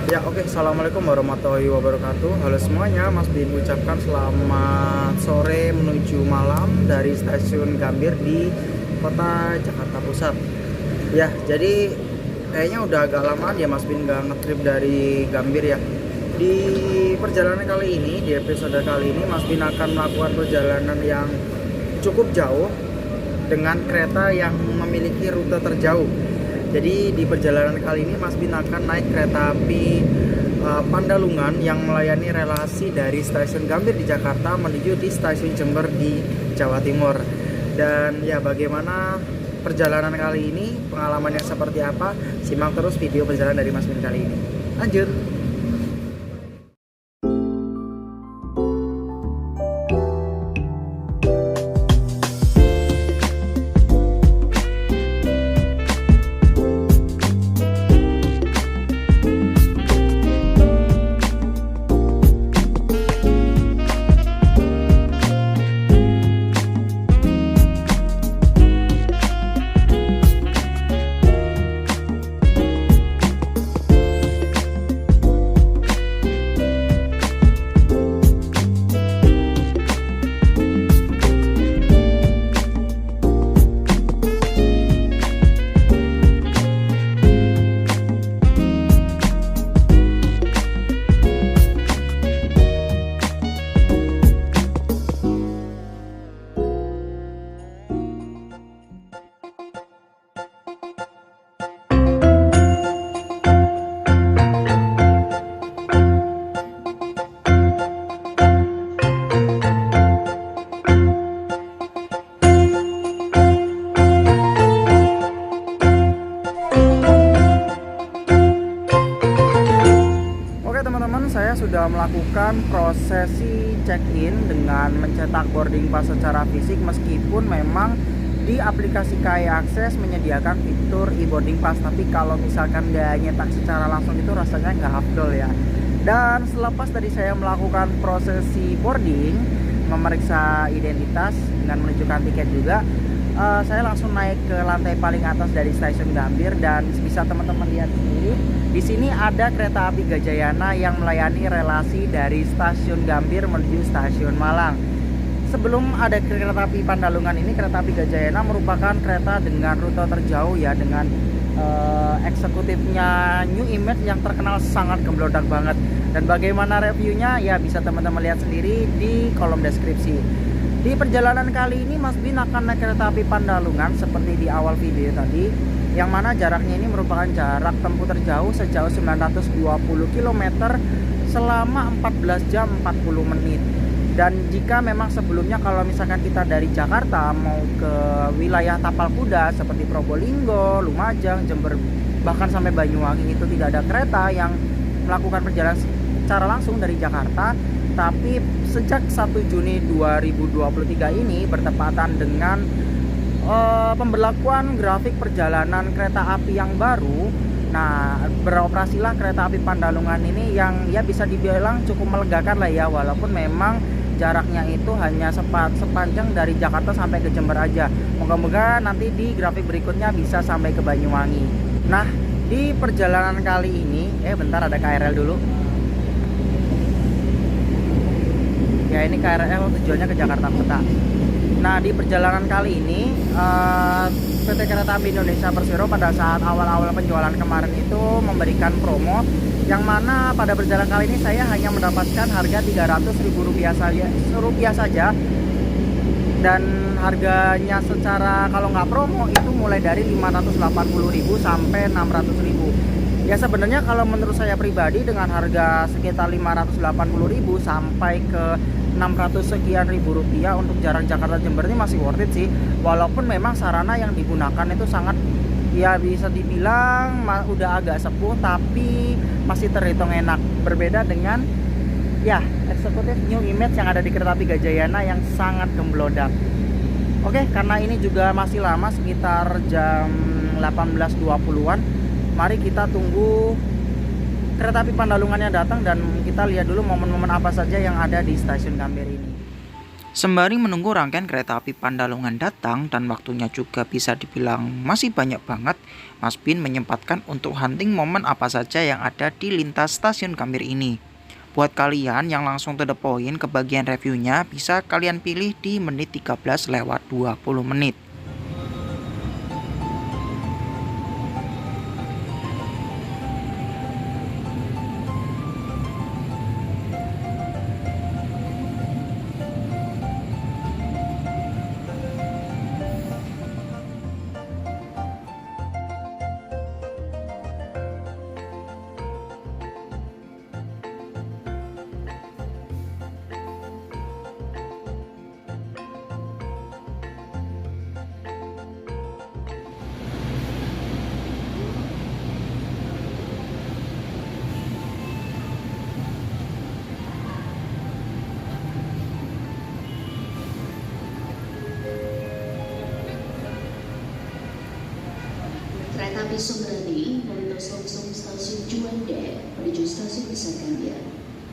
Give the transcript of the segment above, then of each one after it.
Ya oke, Assalamualaikum warahmatullahi wabarakatuh. Halo semuanya, Mas Bin ucapkan selamat sore menuju malam dari stasiun Gambir di kota Jakarta Pusat. Ya, jadi kayaknya udah agak lama ya Mas Bin nggak ngetrip dari Gambir ya. Di perjalanan kali ini, di episode kali ini, Mas Bin akan melakukan perjalanan yang cukup jauh dengan kereta yang memiliki rute terjauh. Jadi di perjalanan kali ini Mas Bin akan naik kereta api Pandalungan yang melayani relasi dari stasiun Gambir di Jakarta menuju di stasiun Jember di Jawa Timur. Dan ya, bagaimana perjalanan kali ini, pengalamannya seperti apa? Simak terus video perjalanan dari Mas Bin kali ini. Lanjut. Teman-teman, saya sudah melakukan prosesi check-in dengan mencetak boarding pass secara fisik, meskipun memang di aplikasi KAI Akses menyediakan fitur e-boarding pass, tapi kalau misalkan nggak nyetak secara langsung itu rasanya nggak afdol ya. Dan selepas tadi saya melakukan prosesi boarding, memeriksa identitas dengan menunjukkan tiket juga, saya langsung naik ke lantai paling atas dari stasiun Gambir. Dan bisa teman-teman lihat sendiri, di sini ada kereta api Gajayana yang melayani relasi dari stasiun Gambir menuju stasiun Malang. Sebelum ada kereta api Pandalungan ini, kereta api Gajayana merupakan kereta dengan rute terjauh ya, dengan eksekutifnya New Image yang terkenal sangat gemblodak banget. Dan bagaimana reviewnya ya bisa teman-teman lihat sendiri di kolom deskripsi. Di perjalanan kali ini Mas Bin akan naik kereta api Pandalungan seperti di awal video tadi, yang mana jaraknya ini merupakan jarak tempuh terjauh sejauh 920 km selama 14 jam 40 menit. Dan jika memang sebelumnya kalau misalkan kita dari Jakarta mau ke wilayah Tapal Kuda seperti Probolinggo, Lumajang, Jember, bahkan sampai Banyuwangi, itu tidak ada kereta yang melakukan perjalanan secara langsung dari Jakarta. Tapi sejak 1 Juni 2023 ini bertepatan dengan pemberlakuan grafik perjalanan kereta api yang baru. Nah, beroperasilah kereta api Pandalungan ini yang ya bisa dibilang cukup melegakan lah ya, walaupun memang jaraknya itu hanya sepanjang dari Jakarta sampai ke Jember aja. Moga-moga nanti di grafik berikutnya bisa sampai ke Banyuwangi. Nah, di perjalanan kali ini, bentar, ada KRL dulu. Ya, ini KRL tujuannya ke Jakarta Kota. Nah, di perjalanan kali ini PT Kereta Api Indonesia Persero pada saat awal-awal penjualan kemarin itu memberikan promo, yang mana pada perjalanan kali ini saya hanya mendapatkan harga Rp300.000 saja. Dan harganya secara kalau nggak promo itu mulai dari Rp580.000 sampai Rp600.000. Ya, sebenarnya kalau menurut saya pribadi dengan harga sekitar Rp580.000 sampai ke 600 sekian ribu rupiah untuk jarak Jakarta Jember ini masih worth it sih. Walaupun memang sarana yang digunakan itu sangat, ya bisa dibilang udah agak sepuh, tapi masih terhitung enak. Berbeda dengan ya eksekutif New Image yang ada di kereta api Gajayana yang sangat gemblodak. Oke, karena ini juga masih lama, sekitar jam 18.20-an, mari kita tunggu kereta api Pandalungannya datang dan kita lihat dulu momen-momen apa saja yang ada di stasiun Gambir ini. Sembari menunggu rangkaian kereta api Pandalungan datang dan waktunya juga bisa dibilang masih banyak banget, Mas Bin menyempatkan untuk hunting momen apa saja yang ada di lintas stasiun Gambir ini. Buat kalian yang langsung to the point ke bagian reviewnya, bisa kalian pilih di menit 13 lewat 20 menit. Kereta api Sungrani melintas langsung stasiun Juanda menuju stasiun Besar Gambir.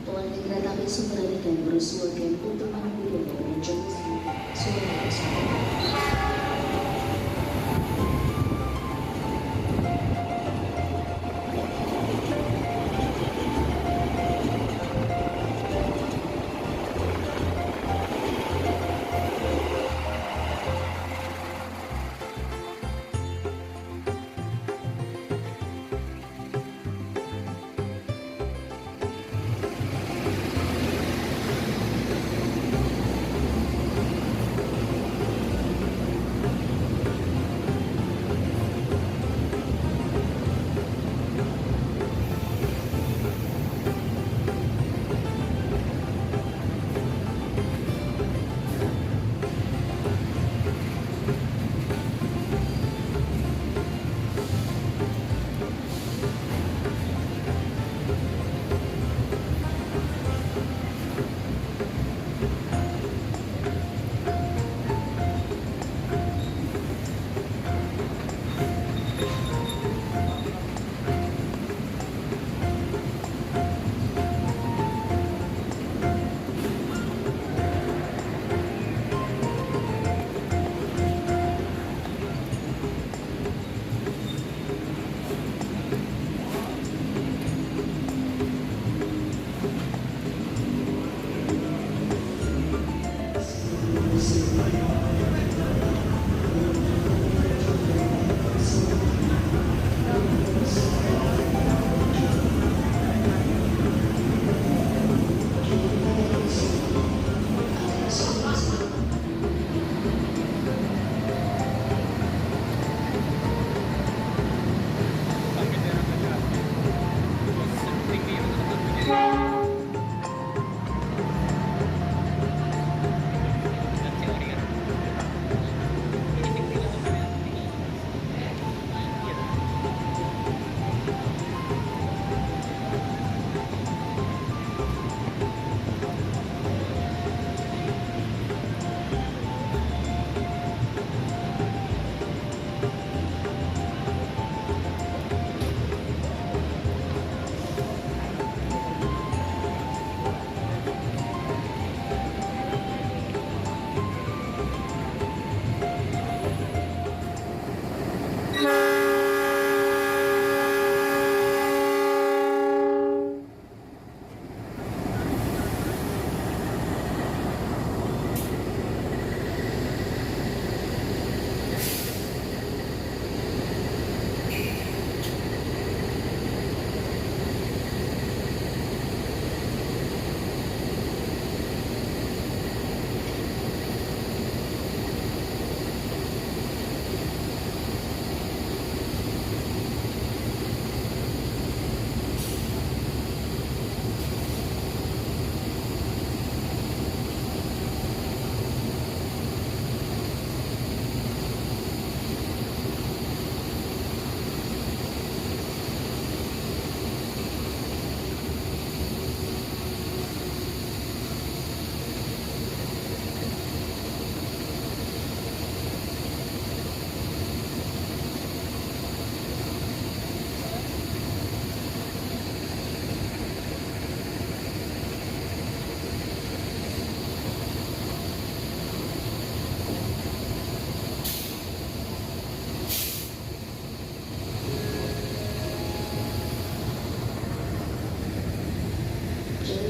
Pelanggan kereta api Sungrani dan bersuarakan untuk menunggu dan junction Sungrani.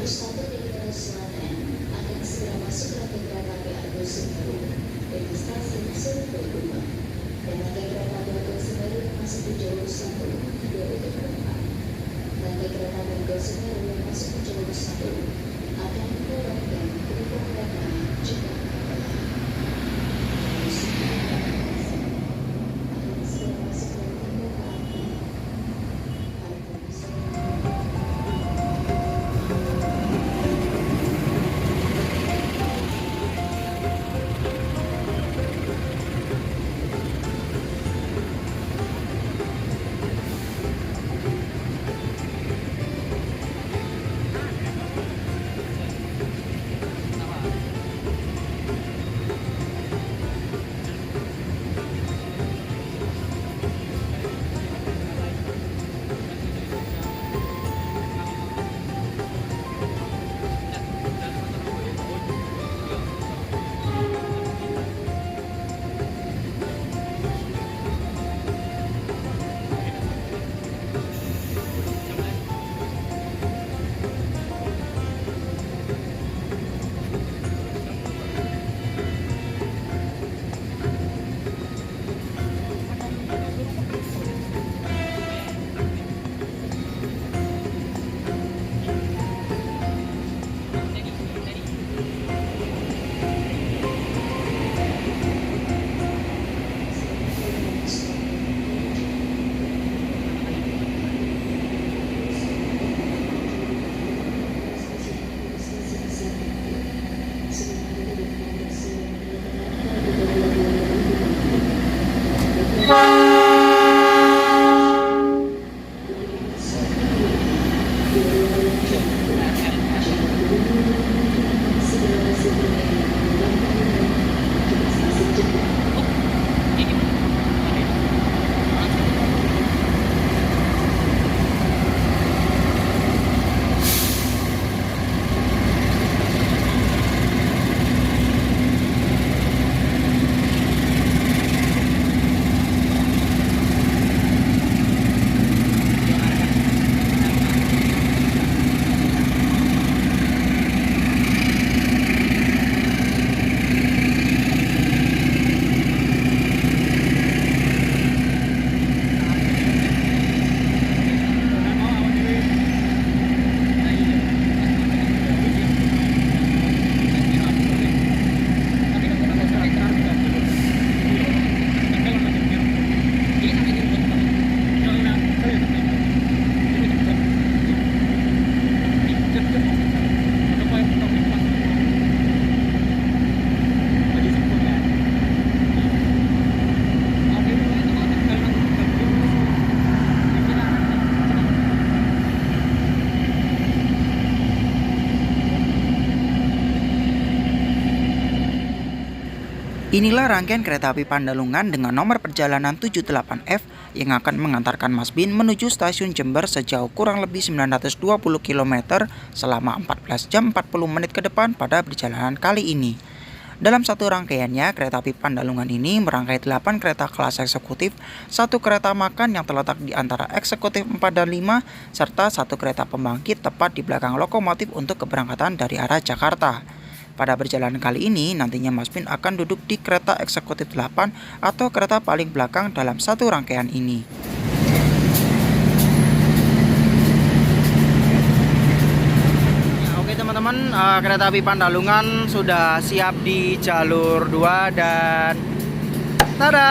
1 dari arah selatan akan segera masuk rangkaian kereta api Argo Semeru dari stasiun Solo. Dan rangkaian kereta api Argo Semeru yang masuk di jalur 1 juga untuk penumpang. Rangkaian kereta api Argo Semeru yang masuk di jalur 1 akan mendorong dan gerbong kereta Jakarta Barat. Akan segera masuk rangkaian kereta api Argo Semeru. Inilah rangkaian kereta api Pandalungan dengan nomor perjalanan 78F yang akan mengantarkan Mas Bin menuju stasiun Jember sejauh kurang lebih 920 km selama 14 jam 40 menit ke depan pada perjalanan kali ini. Dalam satu rangkaiannya, kereta api Pandalungan ini merangkai 8 kereta kelas eksekutif, 1 kereta makan yang terletak di antara eksekutif 4 dan 5, serta 1 kereta pembangkit tepat di belakang lokomotif untuk keberangkatan dari arah Jakarta. Pada perjalanan kali ini, nantinya Mas Bin akan duduk di kereta eksekutif 8 atau kereta paling belakang dalam satu rangkaian ini. Oke teman-teman, kereta api Pandalungan sudah siap di jalur 2 dan tada,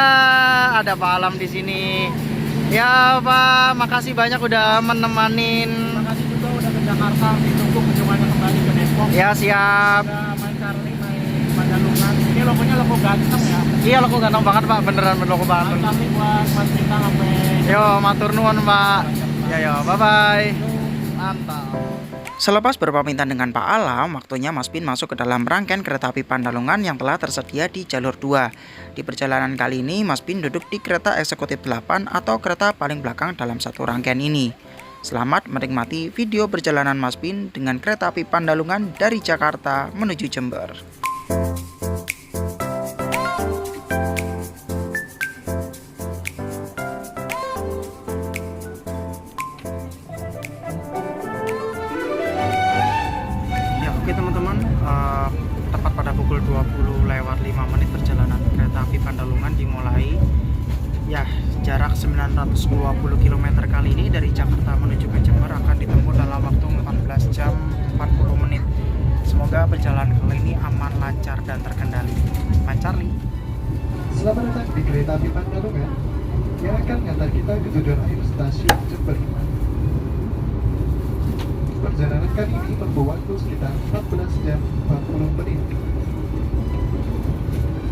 ada Pak Alam di sini. Ya Pak, makasih banyak udah menemanin. Makasih juga udah ke Jakarta, ditunggu kunjungannya kembali ke Depok. Ya siap. Udah main Charlie, main Pandalungan. Ini logonya logo ganteng ya. Iya logo ganteng banget Pak, beneran logo banget. Tapi buat Mas Bintang sampai. Yo, matur nuwun Pak. Ya yo, bye bye. Mantap. Selepas berpamitan dengan Pak Alam, waktunya Mas Bin masuk ke dalam rangkaian kereta api Pandalungan yang telah tersedia di jalur 2. Di perjalanan kali ini, Mas Bin duduk di kereta eksekutif 8 atau kereta paling belakang dalam satu rangkaian ini. Selamat menikmati video perjalanan Mas Bin dengan kereta api Pandalungan dari Jakarta menuju Jember. api Pandalungan dimulai. Ya, jarak 920 km kali ini dari Jakarta menuju ke Jember akan ditempuh dalam waktu 14 jam 40 menit. Semoga perjalanan kali ini aman, lancar, dan terkendali. Lancar nih. Selamat datang di kereta api Pandalungan yang akan mengantar kita ke tujuan akhir stasiun Jember. Perjalanan kali ini menempuh waktu sekitar 14 jam 40 menit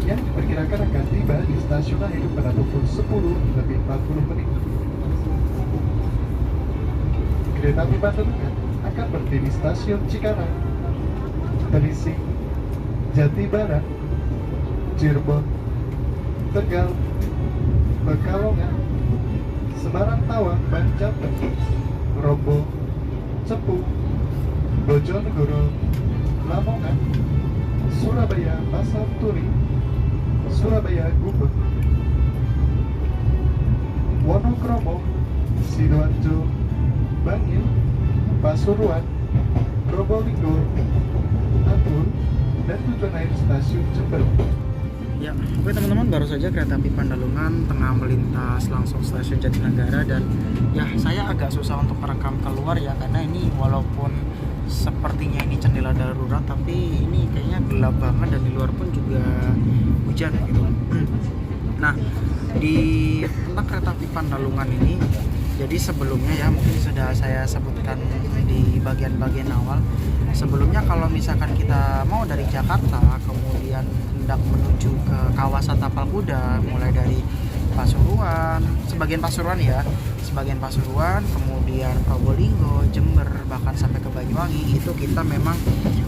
yang diperkirakan akan tiba di stasiun akhir pada pukul 10:40 menit. Kereta api Pandalungan akan berhenti di stasiun Cikarang, Talising, Jati Barat, Cirebon, Tegal, Pekalongan, Semarang Tawang, Banjarmasin, Robo, Cepu, Bojonegoro, Lamongan, Surabaya Pasar Turi, Surabaya Gubeng, Wonokromo, Sidoarjo, Bangil, Pasuruan, Probolinggo, Atur, dan tujuan akhir stasiun Jember. Ya, oke teman-teman, baru saja kereta api Pandalungan tengah melintas langsung stasiun Jatinegara, dan ya saya agak susah untuk merekam keluar ya, karena ini walaupun sepertinya ini jendela darurat tapi ini kayaknya gelap banget dan di luar pun juga hujan gitu. Nah, di tentang kereta api Pandalungan ini, jadi sebelumnya ya mungkin sudah saya sebutkan di bagian-bagian awal. Sebelumnya kalau misalkan kita mau dari Jakarta kemudian hendak menuju ke kawasan Tapal Kuda, mulai dari Pasuruan, sebagian Pasuruan, kemudian Probolinggo, Jember, bahkan sampai ke Banyuwangi, itu kita memang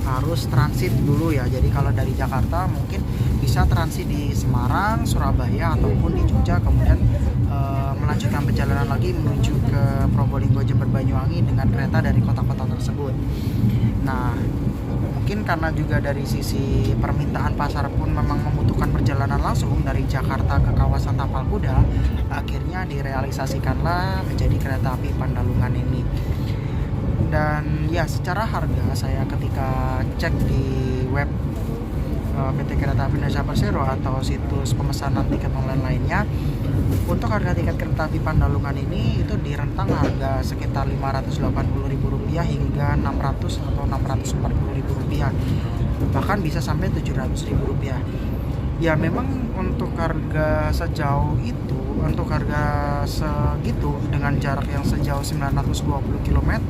harus transit dulu ya. Jadi kalau dari Jakarta mungkin bisa transit di Semarang, Surabaya, ataupun di Jogja, kemudian melanjutkan perjalanan lagi menuju ke Probolinggo, Jember, Banyuwangi dengan kereta dari kota-kota tersebut. Nah, mungkin karena juga dari sisi permintaan pasar pun memang membutuhkan perjalanan langsung dari Jakarta ke kawasan Tapal Kuda, akhirnya direalisasikanlah menjadi kereta api Pandalungan ini. Dan ya, secara harga saya ketika cek di web PT Kereta Api Indonesia Persero atau situs pemesanan tiket online lainnya, untuk harga tiket kereta api Pandalungan ini itu di rentang harga sekitar Rp580.000 hingga 600 atau Rp640.000, bahkan bisa sampai Rp700.000. Ya memang untuk harga sejauh itu, untuk harga segitu dengan jarak yang sejauh 920 km,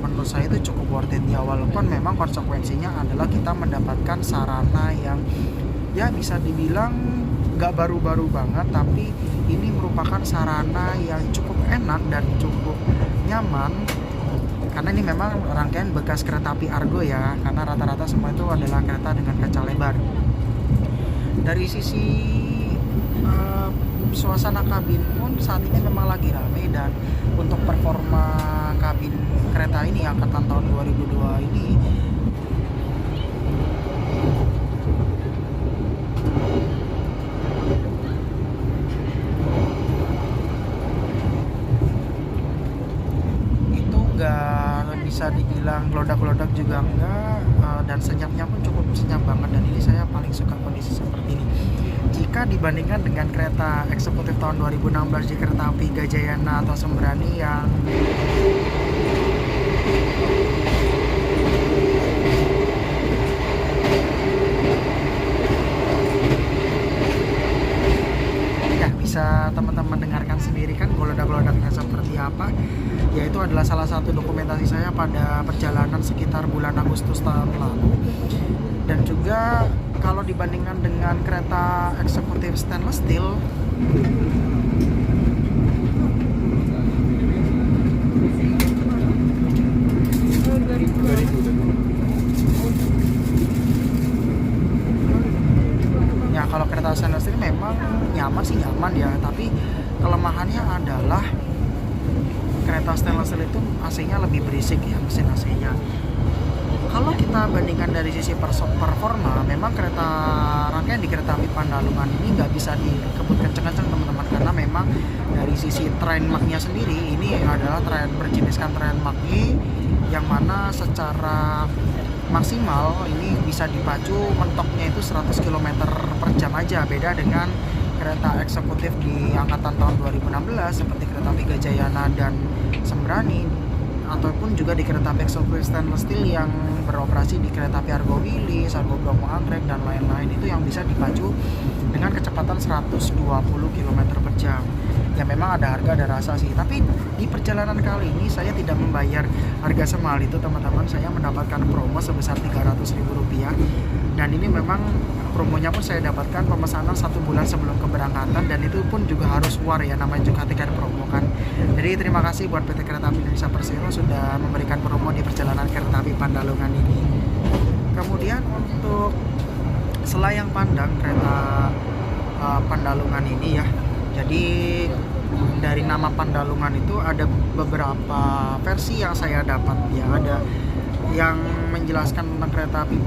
menurut saya itu cukup worth it ya, walaupun memang konsekuensinya adalah kita mendapatkan sarana yang ya bisa dibilang gak baru-baru banget, tapi ini merupakan sarana yang cukup enak dan cukup nyaman, karena ini memang rangkaian bekas kereta api Argo ya, karena rata-rata semua itu adalah kereta dengan kaca lebar. Dari sisi suasana kabin pun saat ini memang lagi ramai, dan untuk performa kabin kereta ini angkatan tahun 2002 ini itu enggak bisa dibilang gelodak-gelodak juga enggak, dan senyapnya pun cukup senyap banget, dan ini saya paling suka kondisi seperti ini. Jika dibandingkan dengan kereta eksekutif tahun 2016 di kereta api Gajayana atau Sembrani yang ya bisa teman-teman dengarkan sendiri kan gelodak-gelodaknya seperti apa. Yaitu adalah salah satu dokumentasi saya pada perjalanan sekitar bulan Agustus tahun lalu. Dan juga kalau dibandingkan dengan kereta eksekutif stainless steel, ya kalau kereta stainless steel memang nyaman ya, tapi kelemahannya adalah kereta stainless steel itu AC-nya lebih berisik ya, mesin AC-nya. Kalau kita bandingkan dari sisi performa, memang kereta rangkaian di kereta api Pandalungan ini nggak bisa dikebut kenceng-kenceng teman-teman, karena memang dari sisi train mark-nya sendiri ini adalah train berjeniskan train mark E, yang mana secara maksimal ini bisa dipacu mentoknya itu 100 km per jam aja. Beda dengan kereta eksekutif di angkatan tahun 2016 seperti kereta api Gajayana dan Sembrani, ataupun juga di kereta api eksekutif stainless steel yang beroperasi di kereta api Argo Wilis, Argo Bromo Anggrek dan lain-lain, itu yang bisa dipacu dengan kecepatan 120 km per jam. Ya memang ada harga ada rasa sih, tapi di perjalanan kali ini saya tidak membayar harga semahal itu teman-teman. Saya mendapatkan promo sebesar Rp300.000, dan ini memang promonya pun saya dapatkan pemesanan 1 bulan sebelum keberangkatan, dan itu pun juga harus war ya, namanya juga tiket promo kan. Jadi terima kasih buat PT Kereta Api Indonesia Persero sudah memberikan promo di perjalanan kereta api Pandalungan ini. Kemudian untuk selayang pandang kereta Pandalungan ini ya, jadi dari nama Pandalungan itu ada beberapa versi yang saya dapat ya. Ada yang menjelaskan tentang kereta api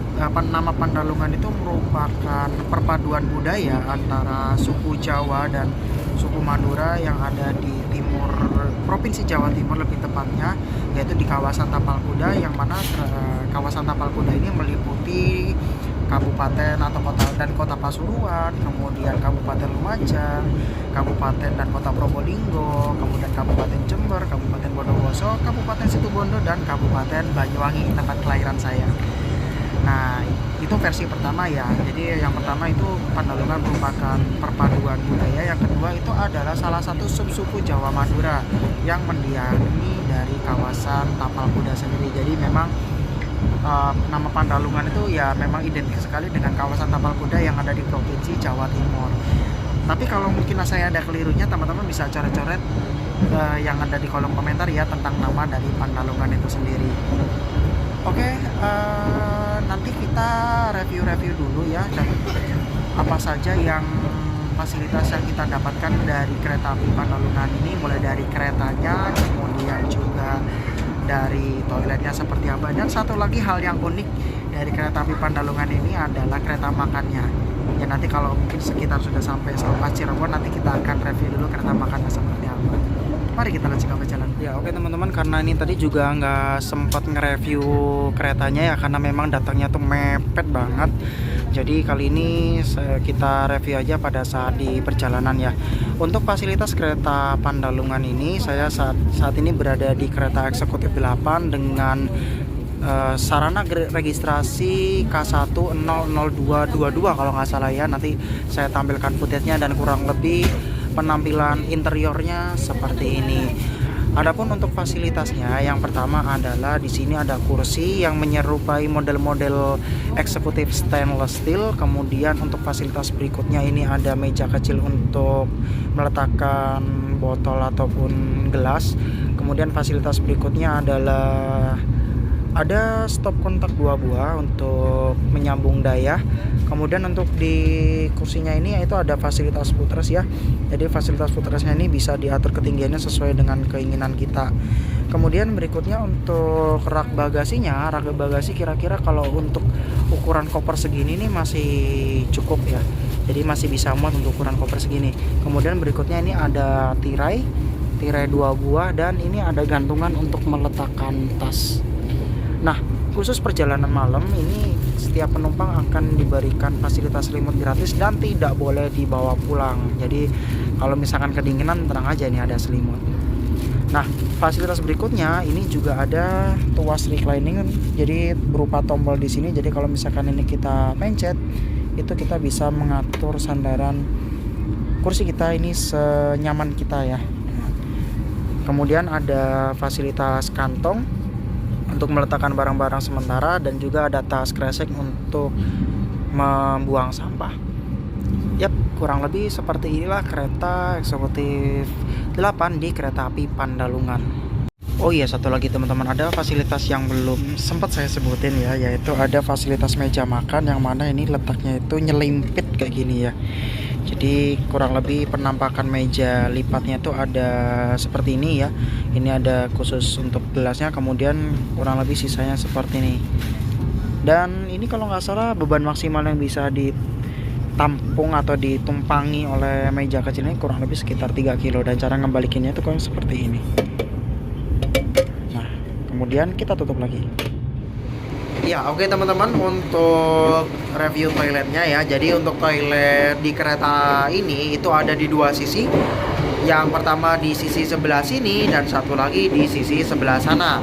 nama Pandalungan itu merupakan perpaduan budaya antara suku Jawa dan suku Madura yang ada di timur Provinsi Jawa Timur, lebih tepatnya yaitu di kawasan Tapal Kuda, yang mana kawasan Tapal Kuda ini meliputi kabupaten atau kota dan kota Pasuruan, kemudian Kabupaten Lumajang, Kabupaten dan Kota Probolinggo, kemudian Kabupaten Jember, Kabupaten Bondowoso, Kabupaten Situbondo, dan Kabupaten Banyuwangi, tempat kelahiran saya. Nah, itu versi pertama ya. Jadi yang pertama itu Pandalungan merupakan perpaduan budaya. Yang kedua itu adalah salah satu subsuku Jawa Madura yang mendiami dari kawasan Tapal Kuda sendiri. Jadi memang nama Pandalungan itu ya memang identik sekali dengan kawasan Tapal Kuda yang ada di Provinsi Jawa Timur. Tapi kalau mungkin saya ada kelirunya, teman-teman bisa coret-coret yang ada di kolom komentar ya tentang nama dari Pandalungan itu sendiri. Oke, nanti kita review dulu ya, dan apa saja yang fasilitas yang kita dapatkan dari kereta api Pandalungan ini, mulai dari keretanya, kemudian juga dari toiletnya seperti apa. Dan satu lagi hal yang unik dari kereta api Pandalungan ini adalah kereta makannya. Ya nanti kalau mungkin sekitar sudah sampai Selepas Cirebon, nanti kita akan review dulu kereta makannya seperti apa. Mari kita lanjut ke perjalanan. Ya oke teman-teman, karena ini tadi juga nggak sempat nge-review keretanya ya, karena memang datangnya tuh mepet banget. Jadi kali ini kita review aja pada saat di perjalanan ya. Untuk fasilitas kereta Pandalungan ini, saya saat ini berada di kereta eksekutif 8 dengan sarana registrasi K1000222 kalau nggak salah ya. Nanti saya tampilkan footage-nya, dan kurang lebih penampilan interiornya seperti ini. Adapun untuk fasilitasnya, yang pertama adalah di sini ada kursi yang menyerupai model-model eksekutif stainless steel. Kemudian untuk fasilitas berikutnya ini ada meja kecil untuk meletakkan botol ataupun gelas. Kemudian fasilitas berikutnya adalah ada stop kontak 2 buah untuk menyambung daya. Kemudian untuk di kursinya ini itu ada fasilitas footrest ya. Jadi fasilitas footrestnya ini bisa diatur ketinggiannya sesuai dengan keinginan kita. Kemudian berikutnya untuk rak bagasinya, rak bagasi kira-kira kalau untuk ukuran koper segini ini masih cukup ya. Jadi masih bisa muat untuk ukuran koper segini. Kemudian berikutnya ini ada tirai 2 buah, dan ini ada gantungan untuk meletakkan tas. Nah, khusus perjalanan malam ini setiap penumpang akan diberikan fasilitas selimut gratis dan tidak boleh dibawa pulang. Jadi kalau misalkan kedinginan, tenang aja, ini ada selimut. Nah, fasilitas berikutnya ini juga ada tuas reclining, jadi berupa tombol di sini. Jadi kalau misalkan ini kita pencet, itu kita bisa mengatur sandaran kursi kita ini senyaman kita ya. Kemudian ada fasilitas kantong untuk meletakkan barang-barang sementara, dan juga ada tas kresek untuk membuang sampah. Yap, kurang lebih seperti inilah kereta eksekutif 8 di kereta api Pandalungan. Oh iya, satu lagi teman-teman, ada fasilitas yang belum sempat saya sebutin ya, yaitu ada fasilitas meja makan, yang mana ini letaknya itu nyelimpit kayak gini ya. Jadi kurang lebih penampakan meja lipatnya itu ada seperti ini ya. Ini ada khusus untuk gelasnya, kemudian kurang lebih sisanya seperti ini. Dan ini kalau nggak salah beban maksimal yang bisa ditampung atau ditumpangi oleh meja kecil ini kurang lebih sekitar 3 kilo, dan cara ngembalikinnya itu kayak seperti ini. Nah, kemudian kita tutup lagi. Ya, oke teman-teman, untuk review toiletnya ya. Jadi untuk toilet di kereta ini itu ada di dua sisi. Yang pertama di sisi sebelah sini dan satu lagi di sisi sebelah sana.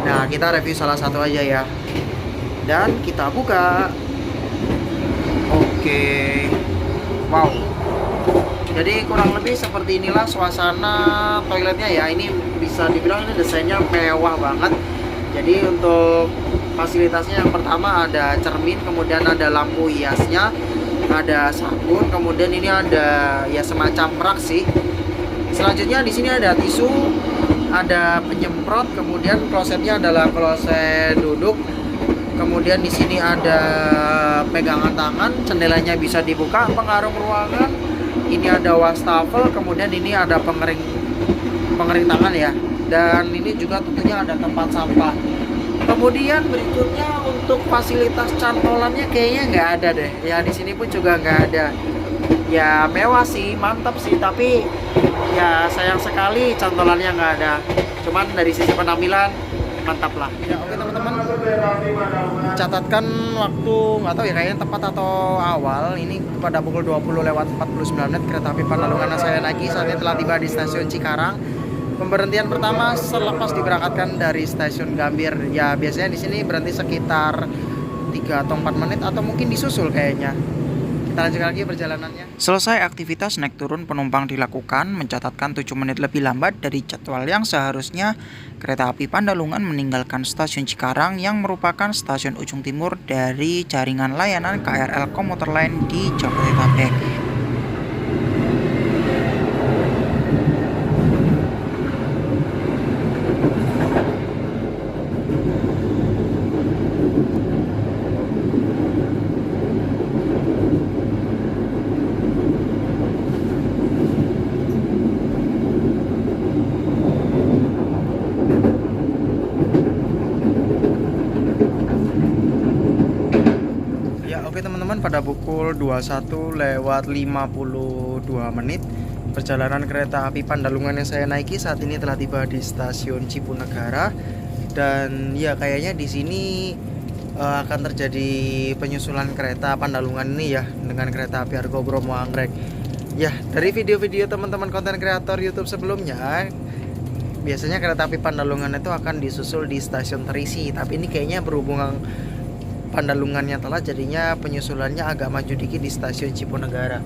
Nah, kita review salah satu aja ya. Dan kita buka. Oke. Wow. Jadi kurang lebih seperti inilah suasana toiletnya ya. Ini bisa dibilang ini desainnya mewah banget. Jadi untuk fasilitasnya yang pertama ada cermin, kemudian ada lampu hiasnya, ada sabun, kemudian ini ada ya semacam rak sih. Selanjutnya di sini ada tisu, ada penyemprot, kemudian klosetnya adalah kloset duduk. Kemudian di sini ada pegangan tangan, jendelanya bisa dibuka, pengarum ruangan. Ini ada wastafel, kemudian ini ada pengering tangan ya. Dan ini juga tentunya ada tempat sampah. Kemudian berikutnya untuk fasilitas cantolannya kayaknya nggak ada deh. Ya di sini pun juga nggak ada. Ya mewah sih, mantap sih, tapi ya sayang sekali cantolannya nggak ada. Cuman dari sisi penampilan mantap lah. Ya oke teman-teman, catatkan waktu nggak tahu ya, kayaknya tepat atau awal. Ini pada pukul 20:49 kereta api Pandalengan yang saya naiki saat ini telah tiba di stasiun Cikarang. Pemberhentian pertama selepas diberangkatkan dari stasiun Gambir. Ya biasanya di sini berhenti sekitar 3 atau 4 menit atau mungkin disusul kayaknya. Kita lanjutkan lagi perjalanannya. Selesai aktivitas naik turun penumpang dilakukan, mencatatkan 7 menit lebih lambat dari jadwal yang seharusnya kereta api Pandalungan meninggalkan stasiun Cikarang yang merupakan stasiun ujung timur dari jaringan layanan KRL komuter lain di Jabodetabek. Oke teman-teman, pada pukul 21:52 perjalanan kereta api Pandalungan yang saya naiki saat ini telah tiba di stasiun Cipunegara. Dan ya kayaknya di sini akan terjadi penyusulan kereta Pandalungan ini ya dengan kereta api Argo Bromo Anggrek. Ya, dari video-video teman-teman konten kreator YouTube sebelumnya, biasanya kereta api Pandalungan itu akan disusul di stasiun Terisi, tapi ini kayaknya berhubungan Pandalungannya telah, jadinya penyusulannya agak maju dikit di stasiun Cipunegara.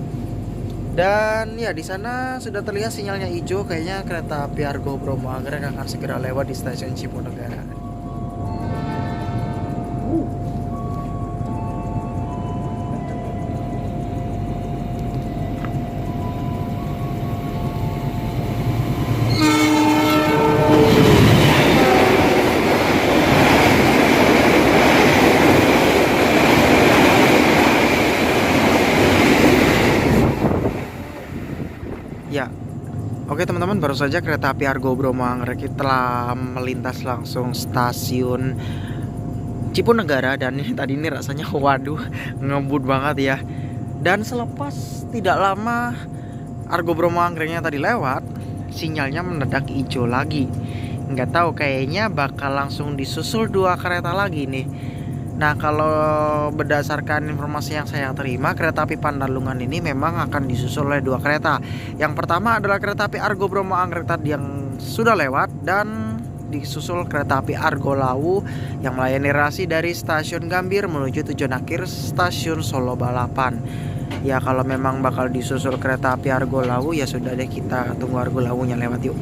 Dan ya di sana sudah terlihat sinyalnya hijau, kayaknya kereta api Argo Bromo Anggrek akan segera lewat di stasiun Cipunegara. Ya, oke teman-teman, baru saja kereta api Argo Bromo Anggrek telah melintas langsung stasiun Cipunegara. Dan ini tadi ini rasanya waduh ngebut banget ya. Dan selepas tidak lama Argo Bromo Anggreknya tadi lewat, sinyalnya mendadak hijau lagi. Nggak tahu, kayaknya bakal langsung disusul 2 kereta lagi nih. Nah, kalau berdasarkan informasi yang saya terima, kereta api Pandalungan ini memang akan disusul oleh 2 kereta. Yang pertama adalah kereta api Argo Bromo Anggrek tadi yang sudah lewat, dan disusul kereta api Argo Lawu yang melayani rasi dari stasiun Gambir menuju tujuan akhir stasiun Solo Balapan. Ya kalau memang bakal disusul kereta api Argo Lawu, ya sudah deh, kita tunggu Argo Lawunya lewat yuk.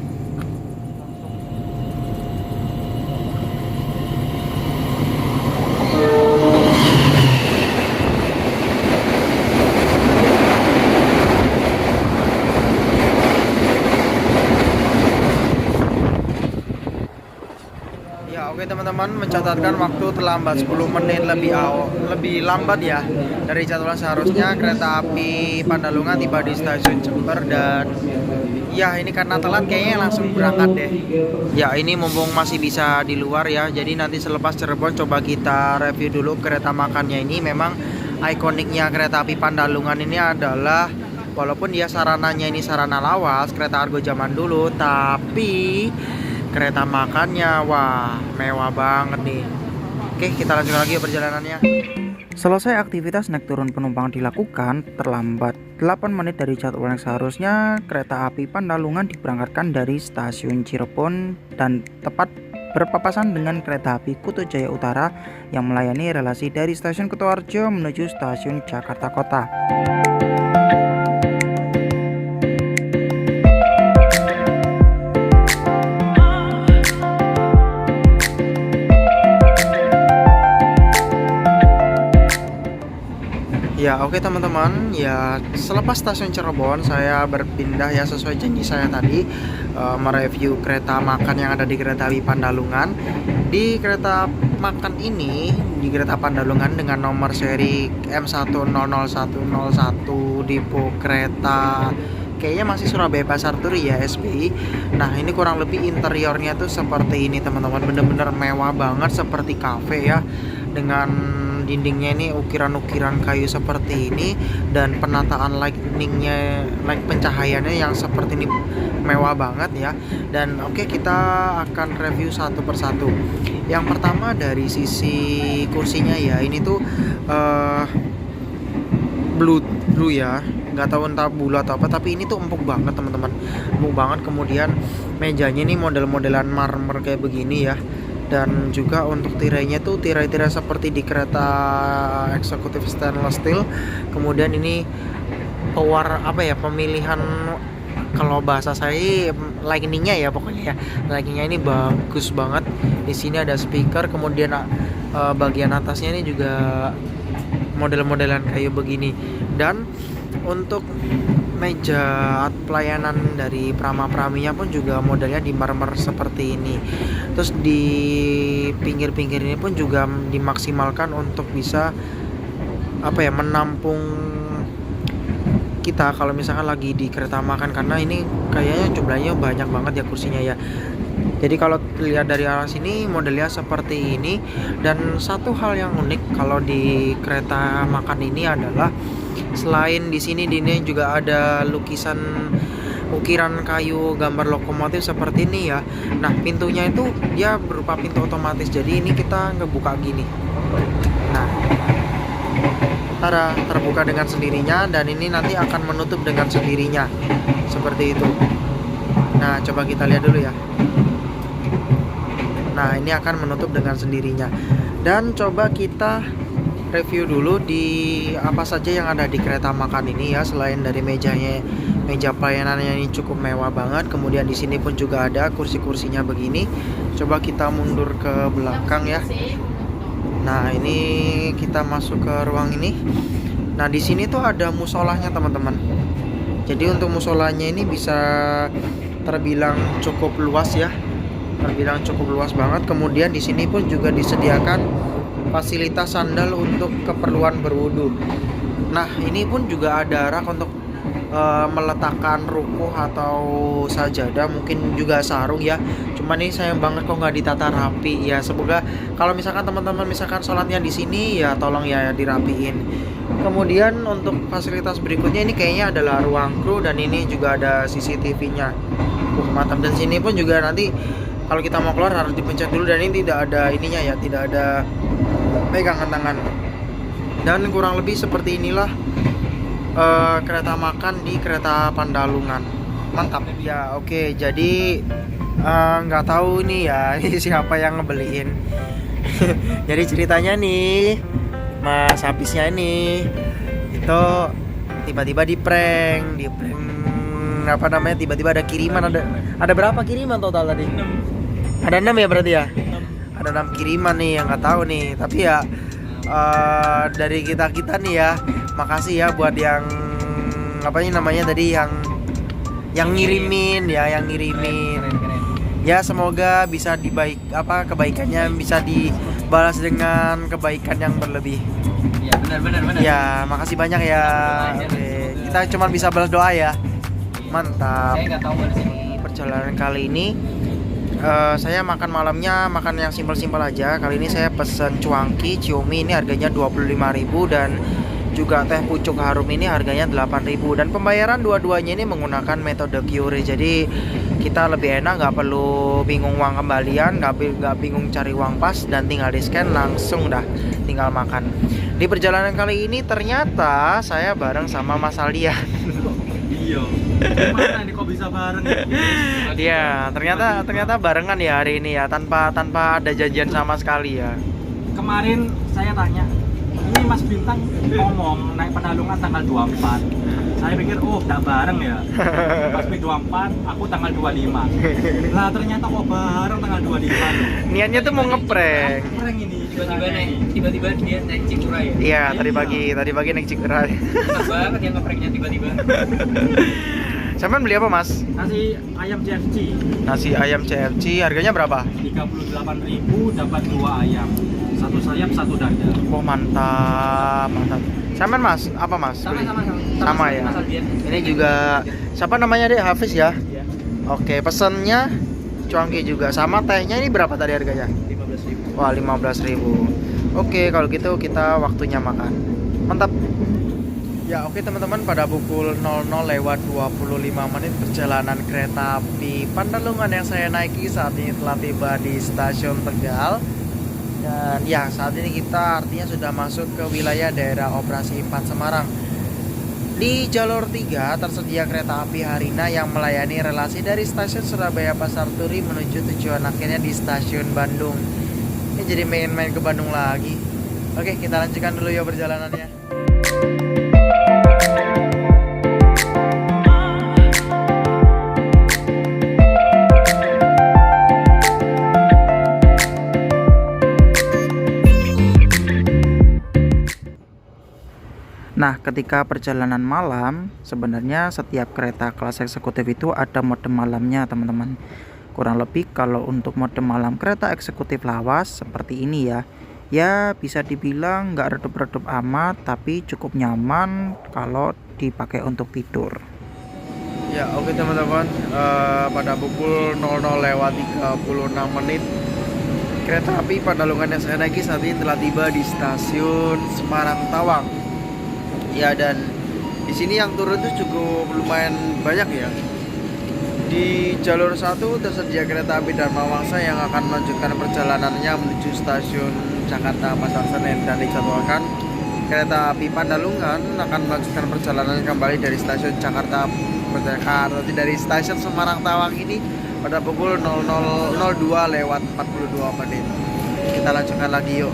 Oke teman-teman, mencatatkan waktu terlambat 10 menit lebih lambat ya dari jadwal seharusnya kereta api Pandalungan tiba di stasiun Jember. Dan Ya ini karena telat kayaknya langsung berangkat deh. Ya ini mumpung masih bisa di luar ya. Jadi nanti selepas Cirebon coba kita review dulu kereta makannya ini. Memang ikoniknya kereta api Pandalungan ini adalah, walaupun dia sarananya ini sarana lawas kereta argo zaman dulu, tapi kereta makannya wah mewah banget nih. Oke, kita lanjutkan lagi perjalanannya. Selesai aktivitas naik turun penumpang dilakukan, terlambat 8 menit dari jadwal yang seharusnya, kereta api Pandalungan diberangkatkan dari stasiun Cirebon dan tepat berpapasan dengan kereta api Kuto Jaya Utara yang melayani relasi dari stasiun Kutoarjo menuju stasiun Jakarta Kota. Ya oke teman-teman, ya selepas stasiun Cirebon saya berpindah ya sesuai janji saya tadi mereview kereta makan yang ada di kereta api Pandalungan. Di kereta makan ini, di kereta Pandalungan dengan nomor seri M100101 Depo kereta kayaknya masih Surabaya Pasar Turi ya, SPI. Nah ini kurang lebih interiornya tuh seperti ini teman-teman, bener-bener mewah banget seperti cafe ya, dengan dindingnya ini ukiran-ukiran kayu seperti ini dan penataan lightingnya, light pencahayaannya yang seperti ini mewah banget ya. Dan oke, kita akan review satu persatu. Yang pertama dari sisi kursinya ya, ini tuh blue ya, nggak tahu entah bulu atau apa, tapi ini tuh empuk banget teman-teman, empuk banget. Kemudian mejanya ini model-modelan marmer kayak begini ya. Dan juga untuk tirainya tuh tirai-tirai seperti di kereta eksekutif stainless steel. Kemudian ini power apa ya, pemilihan kalau bahasa saya lightingnya ya pokoknya ya, lightingnya ini bagus banget. Di sini ada speaker, kemudian bagian atasnya ini juga model-modelan kayu begini. Dan untuk meja pelayanan dari prama-praminya pun juga modelnya di marmer seperti ini. Terus di pinggir-pinggir ini pun juga dimaksimalkan untuk bisa apa ya, menampung kita kalau misalkan lagi di kereta makan, karena ini kayaknya jumlahnya banyak banget ya kursinya ya. Jadi kalau lihat dari arah sini modelnya seperti ini. Dan satu hal yang unik kalau di kereta makan ini adalah selain di sini juga ada lukisan ukiran kayu gambar lokomotif seperti ini ya. Nah pintunya itu dia berupa pintu otomatis, jadi ini kita ngebuka gini. Nah terbuka dengan sendirinya, dan ini nanti akan menutup dengan sendirinya seperti itu. Nah coba kita lihat dulu ya. Nah ini akan menutup dengan sendirinya. Dan coba kita review dulu di apa saja yang ada di kereta makan ini ya. Selain dari meja pelayanannya ini cukup mewah banget, kemudian di sini pun juga ada kursi-kursinya begini. Coba kita mundur ke belakang ya. Nah ini kita masuk ke ruang ini. Nah di sini tuh ada musolahnya teman-teman. Jadi untuk musolahnya ini bisa terbilang cukup luas ya, terbilang cukup luas banget. Kemudian di sini pun juga disediakan fasilitas sandal untuk keperluan berwudu. Nah ini pun juga ada rak untuk meletakkan rukuh atau sajadah, mungkin juga sarung ya. Cuman ini sayang banget kok nggak ditata rapi ya. Semoga kalau misalkan teman-teman misalkan sholatnya di sini ya tolong ya dirapiin. Kemudian untuk fasilitas berikutnya ini kayaknya adalah ruang kru, dan ini juga ada CCTV-nya. Mantap. Dan sini pun juga nanti kalau kita mau keluar harus dipencet dulu, dan ini tidak ada ininya ya, tidak ada pegangan tangan. Dan kurang lebih seperti inilah kereta makan di kereta Pandalungan. Mantap ya. Oke, jadi nggak tahu nih ya siapa yang ngebeliin. Jadi ceritanya nih, Mas Hapisnya ini itu tiba-tiba di prank apa namanya, tiba-tiba ada kiriman. Ada berapa kiriman total tadi? Ada 6 ya berarti ya? Ada 6 kiriman nih yang nggak tahu nih. Tapi ya dari kita nih ya, makasih ya buat yang apa namanya tadi, yang ngirimin ya, yang ngirimin. Ya semoga bisa kebaikannya bisa dibalas dengan kebaikan yang berlebih. Ya benar. Ya makasih banyak ya. Oke, kita cuma bisa balas doa ya. Mantap. Saya nggak tahu mana sih. Di perjalanan kali ini saya makan malamnya makan yang simpel-simpel aja. Kali ini saya pesen cuangki ciomi, ini harganya 25.000, dan juga teh pucuk harum ini harganya 8.000, dan pembayaran dua-duanya ini menggunakan metode QRIS. Jadi kita lebih enak, nggak perlu bingung uang kembalian, nggak bingung cari uang pas, dan tinggal di scan langsung dah tinggal makan. Di perjalanan kali ini ternyata saya bareng sama Mas Aldian. Iya. Gimana nih kok bisa bareng? Iya, ternyata barengan ya hari ini ya, tanpa ada janjian sama sekali ya. Kemarin saya tanya, ini Mas Bintang ngomong naik Pedalungan tanggal 24. Saya pikir, oh udah bareng ya. Pas 24, aku tanggal 25. Lah ternyata kok bareng tanggal 25 loh. Niatnya tuh mau ngeprank. Ngeprank ini. Tiba-tiba dia naik Cikura ya. Iya, tadi pagi naik Cikura. Enak banget ya ngepranknya tiba-tiba. Sampean beli apa, Mas? Nasi ayam CFC. Nasi ayam CFC, harganya berapa? 38.000 dapat 2 ayam. Satu sayap, satu dada. Oh, mantap. Sampean, Mas, apa, Mas? Sama Beli? sama. Sama ya. Mas Aldian. Ini juga siapa namanya deh? Hafiz ya? Iya. Oke, pesannya cuangki juga. Sama tehnya ini berapa tadi harganya? 15.000. Wah, 15.000. Oke, kalau gitu kita waktunya makan. Mantap. Ya, oke teman-teman, pada pukul 00:25 perjalanan kereta api Pandalungan yang saya naiki saat ini telah tiba di stasiun Tegal. Dan ya, saat ini kita artinya sudah masuk ke wilayah daerah operasi 4 Semarang. Di jalur 3 tersedia kereta api Harina yang melayani relasi dari stasiun Surabaya Pasar Turi menuju tujuan akhirnya di stasiun Bandung. Ini jadi main-main ke Bandung lagi. Oke, kita lanjutkan dulu ya perjalanannya. Nah, ketika perjalanan malam, sebenarnya setiap kereta kelas eksekutif itu ada mode malamnya, teman-teman. Kurang lebih kalau untuk mode malam kereta eksekutif lawas seperti ini ya. Ya, bisa dibilang nggak redup-redup amat, tapi cukup nyaman kalau dipakai untuk tidur. Ya, oke teman-teman. Pada pukul 00:36 kereta api Pandalungan yang saya naiki saat ini telah tiba di stasiun Semarang Tawang. Ya, dan di sini yang turun itu cukup lumayan banyak ya. Di jalur 1 tersedia kereta api Dharma Wangsa yang akan melanjutkan perjalanannya menuju stasiun Jakarta Pasar Senen, dan dijadwalkan kereta api Pandalungan akan melanjutkan perjalanan kembali dari stasiun dari stasiun Semarang Tawang ini pada pukul 00:02:42. Kita lanjutkan lagi yuk.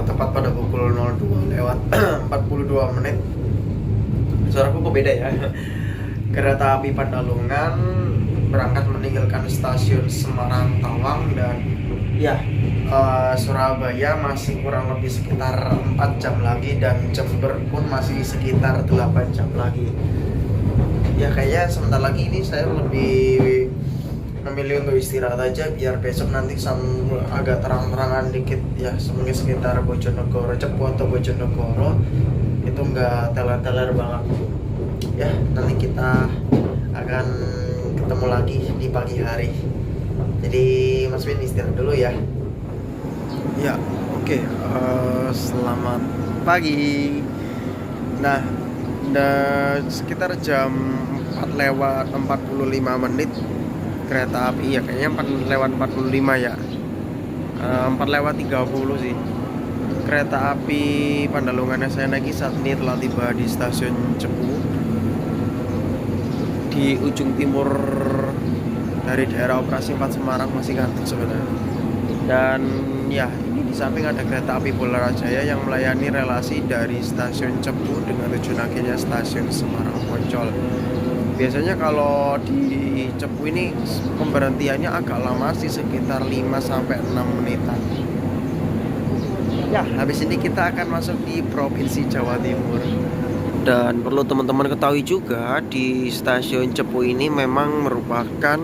Tepat pada pukul 02:42. Suaraku kok beda ya. Kereta api Pandalungan berangkat meninggalkan stasiun Semarang Tawang, dan ya Surabaya masih kurang lebih sekitar 4 jam lagi, dan Jember pun masih sekitar 8 jam lagi. Ya kayaknya sebentar lagi ini saya lebih milih untuk istirahat aja biar besok nanti agak terang-terangan dikit ya, mungkin sekitar Bojonegoro Cepu atau Bojonegoro itu nggak teler-teler banget ya. Nanti kita akan ketemu lagi di pagi hari. Jadi Mas Win istirahat dulu ya. Ya, oke. Selamat pagi. Nah, sekitar jam 4:45 kereta api ya, kayaknya 4:45 ya. 4:30 sih. Kereta api Pandalungan yang saya naiki saat ini telah tiba di stasiun Cepu di ujung timur dari daerah operasi 4 Semarang, masih ngantuk sebenarnya. Dan ya, ini di samping ada kereta api Bolarajaya yang melayani relasi dari stasiun Cepu dengan tujuan akhirnya stasiun Semarang Poncol. Biasanya kalau di Cepu ini pemberhentiannya agak lama sih, sekitar 5-6 menitan. Ya, habis ini kita akan masuk di Provinsi Jawa Timur. Dan perlu teman-teman ketahui juga, di stasiun Cepu ini memang merupakan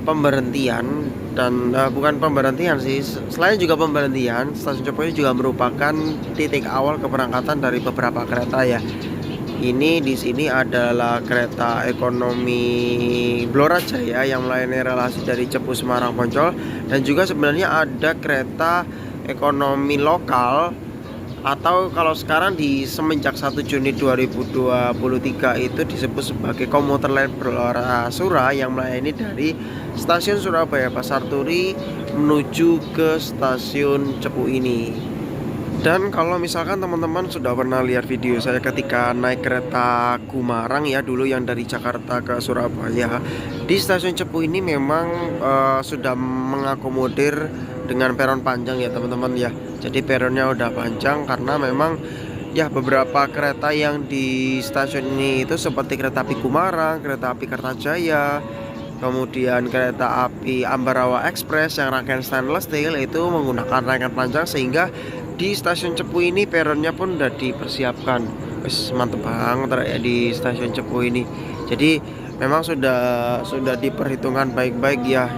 pemberhentian dan bukan pemberhentian sih, selain juga pemberhentian, stasiun Cepu ini juga merupakan titik awal keberangkatan dari beberapa kereta ya. Ini di sini adalah kereta ekonomi Blorajaya yang melayani relasi dari Cepu Semarang Poncol, dan juga sebenarnya ada kereta ekonomi lokal atau kalau sekarang di semenjak 1 Juni 2023 itu disebut sebagai komuter lain Blora-Sura yang melayani dari stasiun Surabaya Pasar Turi menuju ke stasiun Cepu ini. Dan kalau misalkan teman-teman sudah pernah lihat video saya ketika naik kereta Gumarang ya dulu, yang dari Jakarta ke Surabaya, di stasiun Cepu ini memang sudah mengakomodir dengan peron panjang ya teman-teman ya. Jadi peronnya udah panjang karena memang ya beberapa kereta yang di stasiun ini itu seperti kereta api Gumarang, kereta api Kertajaya, kemudian kereta api Ambarawa Express yang rangkaian stainless steel itu menggunakan rangkaian panjang, sehingga di stasiun Cepu ini peronnya pun udah dipersiapkan. Mantep banget ya di stasiun Cepu ini. Jadi memang sudah diperhitungkan baik-baik ya.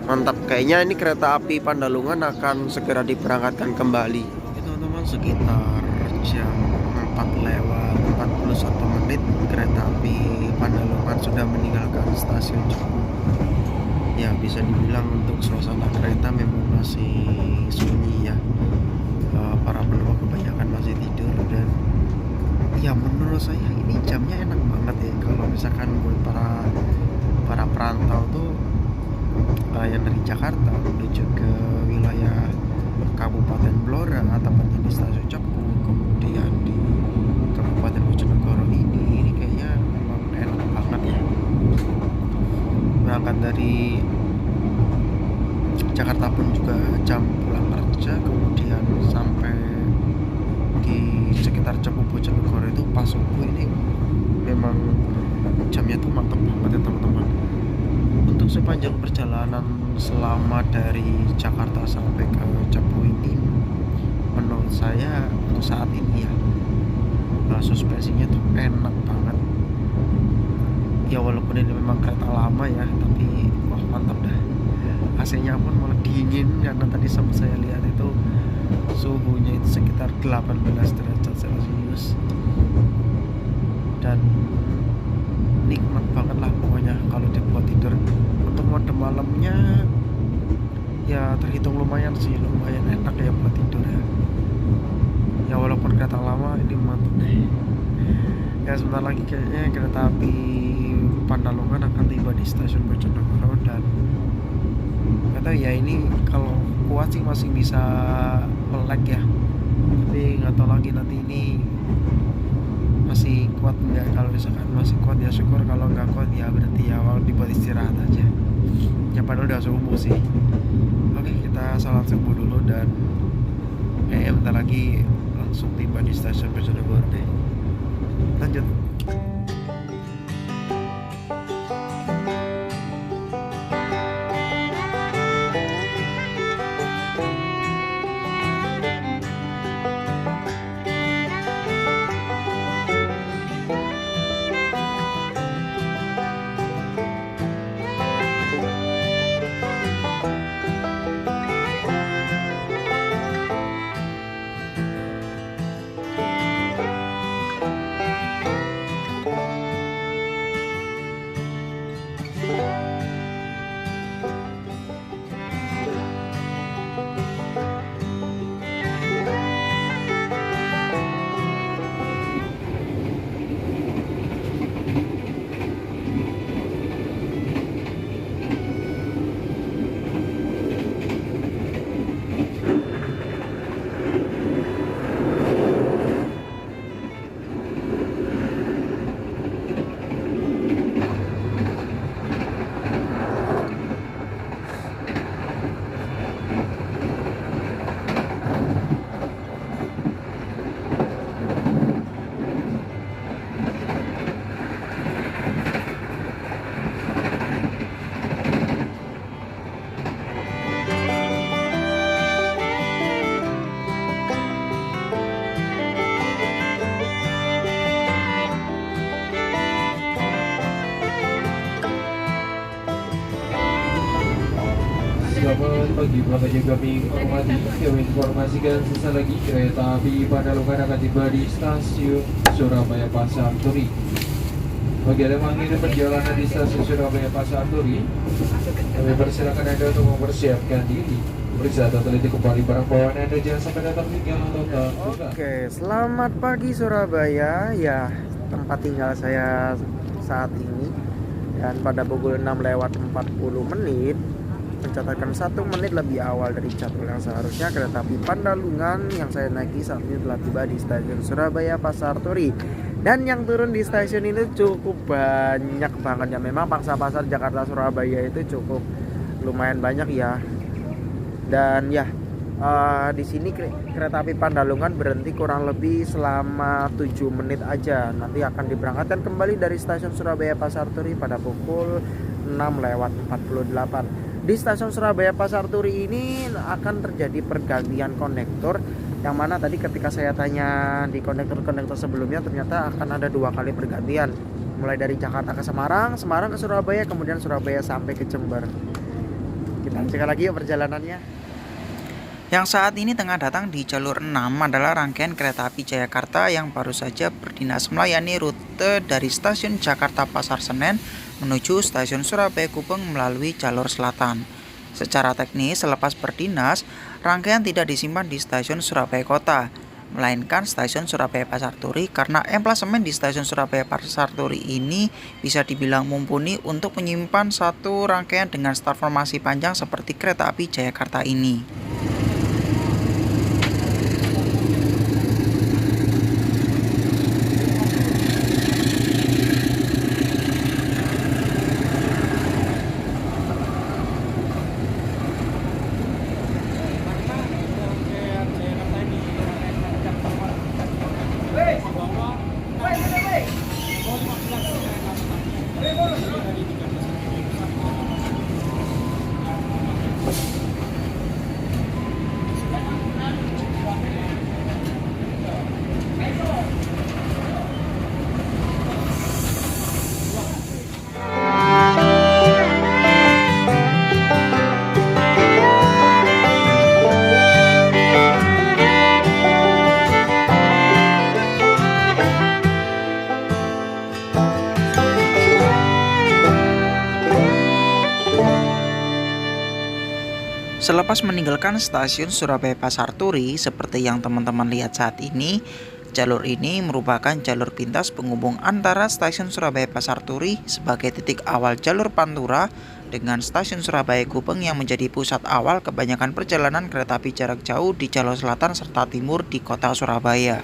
Mantap, kayaknya ini kereta api Pandalungan akan segera diberangkatkan kembali. Teman-teman, sekitar jam 4:41 kereta api Pandalungan sudah meninggalkan stasiun Cepu. Ya, bisa dibilang untuk suasana kereta memang masih sunyi ya. Para penumpang kebanyakan masih tidur, dan ya menurut saya ini jamnya enak banget ya kalau misalkan buat para perantau tuh yang dari Jakarta menuju ke wilayah Kabupaten Blora ataupun di stasiun Cepu, kemudian di Kabupaten Bojonegoro ini kayaknya memang enak banget ya. Berangkat dari Jakarta pun juga jam pulang kerja, kemudian sampai di sekitar Cepu Bojonegoro itu pas subuh, ini memang jamnya tuh mantap banget ya teman-teman. Untuk sepanjang perjalanan selama dari Jakarta sampai ke Cepu ini, menurut saya untuk saat ini ya suspensinya tuh enak banget ya, walaupun ini memang kereta lama ya, tapi wah mantap dah. AC-nya pun malah dingin karena tadi sempat saya lihat itu suhunya itu sekitar 18 derajat Celcius, dan nikmat banget lah pokoknya kalau dibuat tidur. Untuk mode malamnya ya terhitung lumayan sih, lumayan enak ya buat tidur ya. Ya walaupun kereta lama ini mantap deh. Ya sebentar lagi kayaknya kereta api Pandalungan akan tiba di stasiun Bojonegoro, dan nggak tahu ya ini kalau kuat sih masih bisa melek ya, tapi nggak tahu lagi nanti ini masih kuat nggak. Kalau misalkan masih kuat ya syukur, kalau nggak kuat ya berarti ya waktu dibuat istirahat aja ya, padahal udah subuh sih. Oke, kita salat subuh dulu, dan bentar lagi langsung tiba di stasiun Bojonegoro deh. Lanjut. Selamat pagi, pelanggan yang kami hormati. Kami informasikan sesaat lagi kereta api Pandalungan akan tiba di stasiun Surabaya Pasar Turi. Bagi Anda yang mengakhiri perjalanan di stasiun Surabaya Pasar Turi, kami persilakan Anda untuk mempersiapkan diri. Periksa atau teliti kembali barang bawaan Anda, jangan sampai datang tinggal atau terbuka. Oke, selamat pagi Surabaya. Ya, tempat tinggal saya saat ini. Dan pada pukul 6:40 mencatatkan 1 menit lebih awal dari jadwal yang seharusnya, kereta api Pandalungan yang saya naiki saat ini telah tiba di stasiun Surabaya Pasar Turi. Dan yang turun di stasiun ini cukup banyak banget ya. Memang pangsa pasar Jakarta Surabaya itu cukup lumayan banyak ya. Dan ya, di sini kereta api Pandalungan berhenti kurang lebih selama 7 menit aja. Nanti akan diberangkatkan kembali dari stasiun Surabaya Pasar Turi pada pukul 6:48. Di stasiun Surabaya Pasar Turi ini akan terjadi pergantian konektor, yang mana tadi ketika saya tanya di konektor-konektor sebelumnya ternyata akan ada 2 kali pergantian, mulai dari Jakarta ke Semarang, Semarang ke Surabaya, kemudian Surabaya sampai ke Jember. Kita cek lagi yuk perjalanannya. Yang saat ini tengah datang di jalur 6 adalah rangkaian kereta api Jayakarta yang baru saja berdinas melayani rute dari stasiun Jakarta Pasar Senen menuju stasiun Surabaya Gubeng melalui jalur selatan. Secara teknis, selepas berdinas, rangkaian tidak disimpan di stasiun Surabaya Kota, melainkan stasiun Surabaya Pasar Turi, karena emplasemen di stasiun Surabaya Pasar Turi ini bisa dibilang mumpuni untuk menyimpan satu rangkaian dengan start formasi panjang seperti kereta api Jayakarta ini. Selepas meninggalkan stasiun Surabaya Pasar Turi, seperti yang teman-teman lihat saat ini, jalur ini merupakan jalur pintas penghubung antara stasiun Surabaya Pasar Turi sebagai titik awal jalur Pantura dengan stasiun Surabaya Gubeng yang menjadi pusat awal kebanyakan perjalanan kereta api jarak jauh di jalur selatan serta timur di kota Surabaya.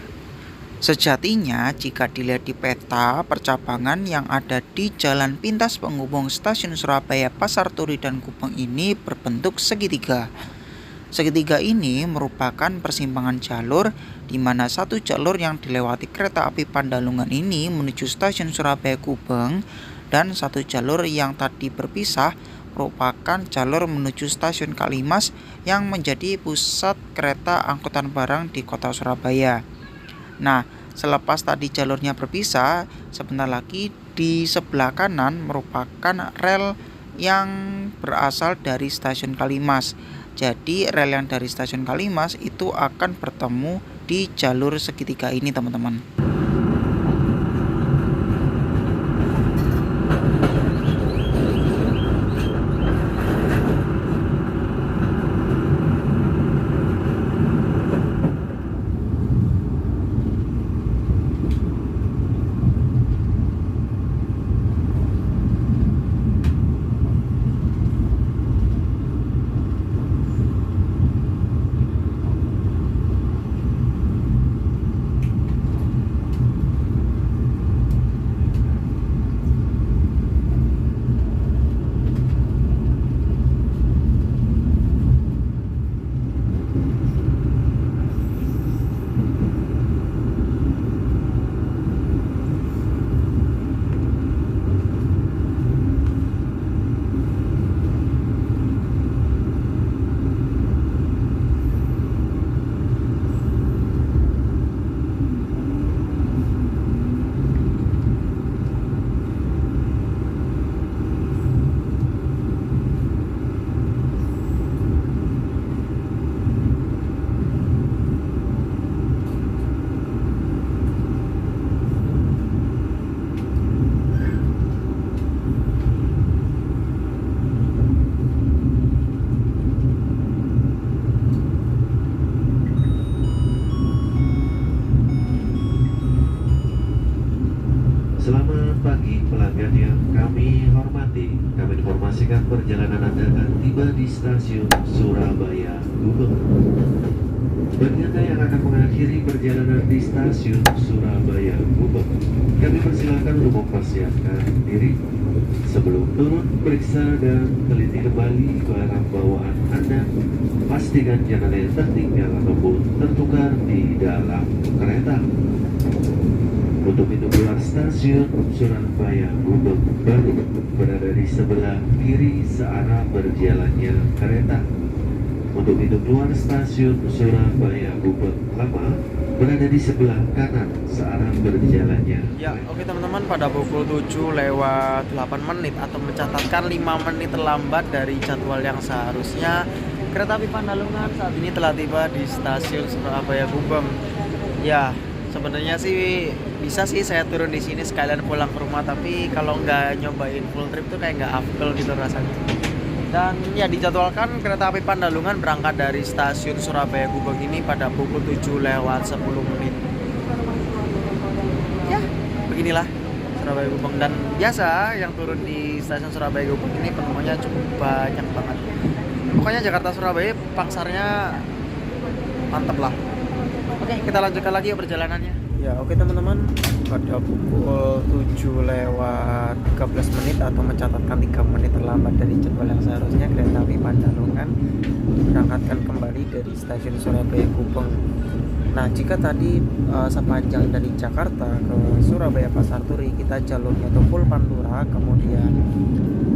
Sejatinya, jika dilihat di peta percabangan yang ada di jalan pintas penghubung stasiun Surabaya Pasar Turi dan Gubeng ini berbentuk segitiga. Segitiga ini merupakan persimpangan jalur di mana satu jalur yang dilewati kereta api Pandalungan ini menuju stasiun Surabaya Gubeng dan satu jalur yang tadi berpisah merupakan jalur menuju stasiun Kalimas yang menjadi pusat kereta angkutan barang di kota Surabaya. Nah, selepas tadi jalurnya berpisah, sebentar lagi di sebelah kanan merupakan rel yang berasal dari stasiun Kalimas. Jadi rel yang dari stasiun Kalimas itu akan bertemu di jalur segitiga ini, teman-teman. kami hormati, kami informasikan perjalanan Anda akan tiba di stasiun Surabaya Gubeng. Bagi Anda yang akan mengakhiri perjalanan di stasiun Surabaya Gubeng, kami persilakan untuk mempersiapkan diri. Sebelum turun, periksa dan teliti kembali barang bawaan Anda. Pastikan jangan ada yang tertinggal ataupun tertukar di dalam kereta. Untuk pintu keluar stasiun Surabaya Gubeng baru berada di sebelah kiri searah berjalannya kereta. Untuk pintu keluar stasiun Surabaya Gubeng lama berada di sebelah kanan searah berjalannya. Ya, oke teman-teman, pada pukul 7:08 atau mencatatkan 5 menit terlambat dari jadwal yang seharusnya, kereta api Pandalungan saat ini telah tiba di stasiun Surabaya Gubeng. Ya, sebenarnya sih bisa sih saya turun di sini sekalian pulang ke rumah, tapi kalau nggak nyobain full trip tuh kayak nggak afdol gitu rasanya. Dan ya dijadwalkan kereta api Pandalungan berangkat dari stasiun Surabaya Gubeng ini pada pukul 7:10. Ya, beginilah Surabaya Gubeng, dan biasa yang turun di stasiun Surabaya Gubeng ini penumpangnya cukup banyak banget. Pokoknya Jakarta Surabaya pangsarnya mantep lah. Oke, kita lanjutkan lagi ya perjalanannya. Ya, oke teman-teman, pada pukul 7:13 atau mencatatkan 3 menit terlambat dari jadwal yang seharusnya, kereta api Pandalungan berangkatkan kembali dari stasiun Surabaya Gubeng. Nah, jika tadi sepanjang dari Jakarta ke Surabaya Pasar Turi kita jalurnya itu full Pantura, kemudian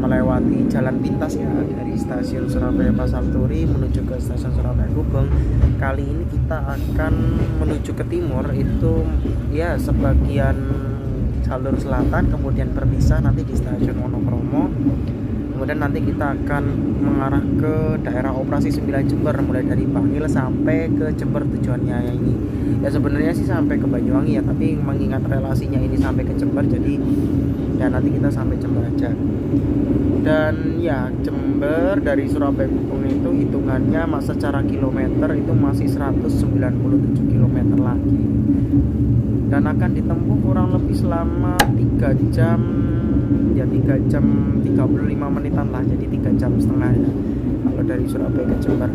melewati jalan pintas ya dari stasiun Surabaya Pasar Turi menuju ke stasiun Surabaya Gubeng. Kali ini kita akan menuju ke timur, itu ya sebagian jalur selatan, kemudian berpisah nanti di stasiun Wonokromo. Kemudian nanti kita akan mengarah ke daerah operasi 9 Jember, mulai dari Bangil sampai ke Jember tujuannya ini. Ya sebenarnya sih sampai ke Banyuwangi ya, tapi mengingat relasinya ini sampai ke Jember, jadi ya nanti kita sampai Jember aja. Dan ya Jember dari Surabaya Gubeng itu hitungannya secara kilometer itu masih 197 km lagi, dan akan ditempuh kurang lebih selama 3 jam ya, 3 jam 35 menitan lah, jadi 3 jam setengah ya, kalau dari Surabaya ke Jember.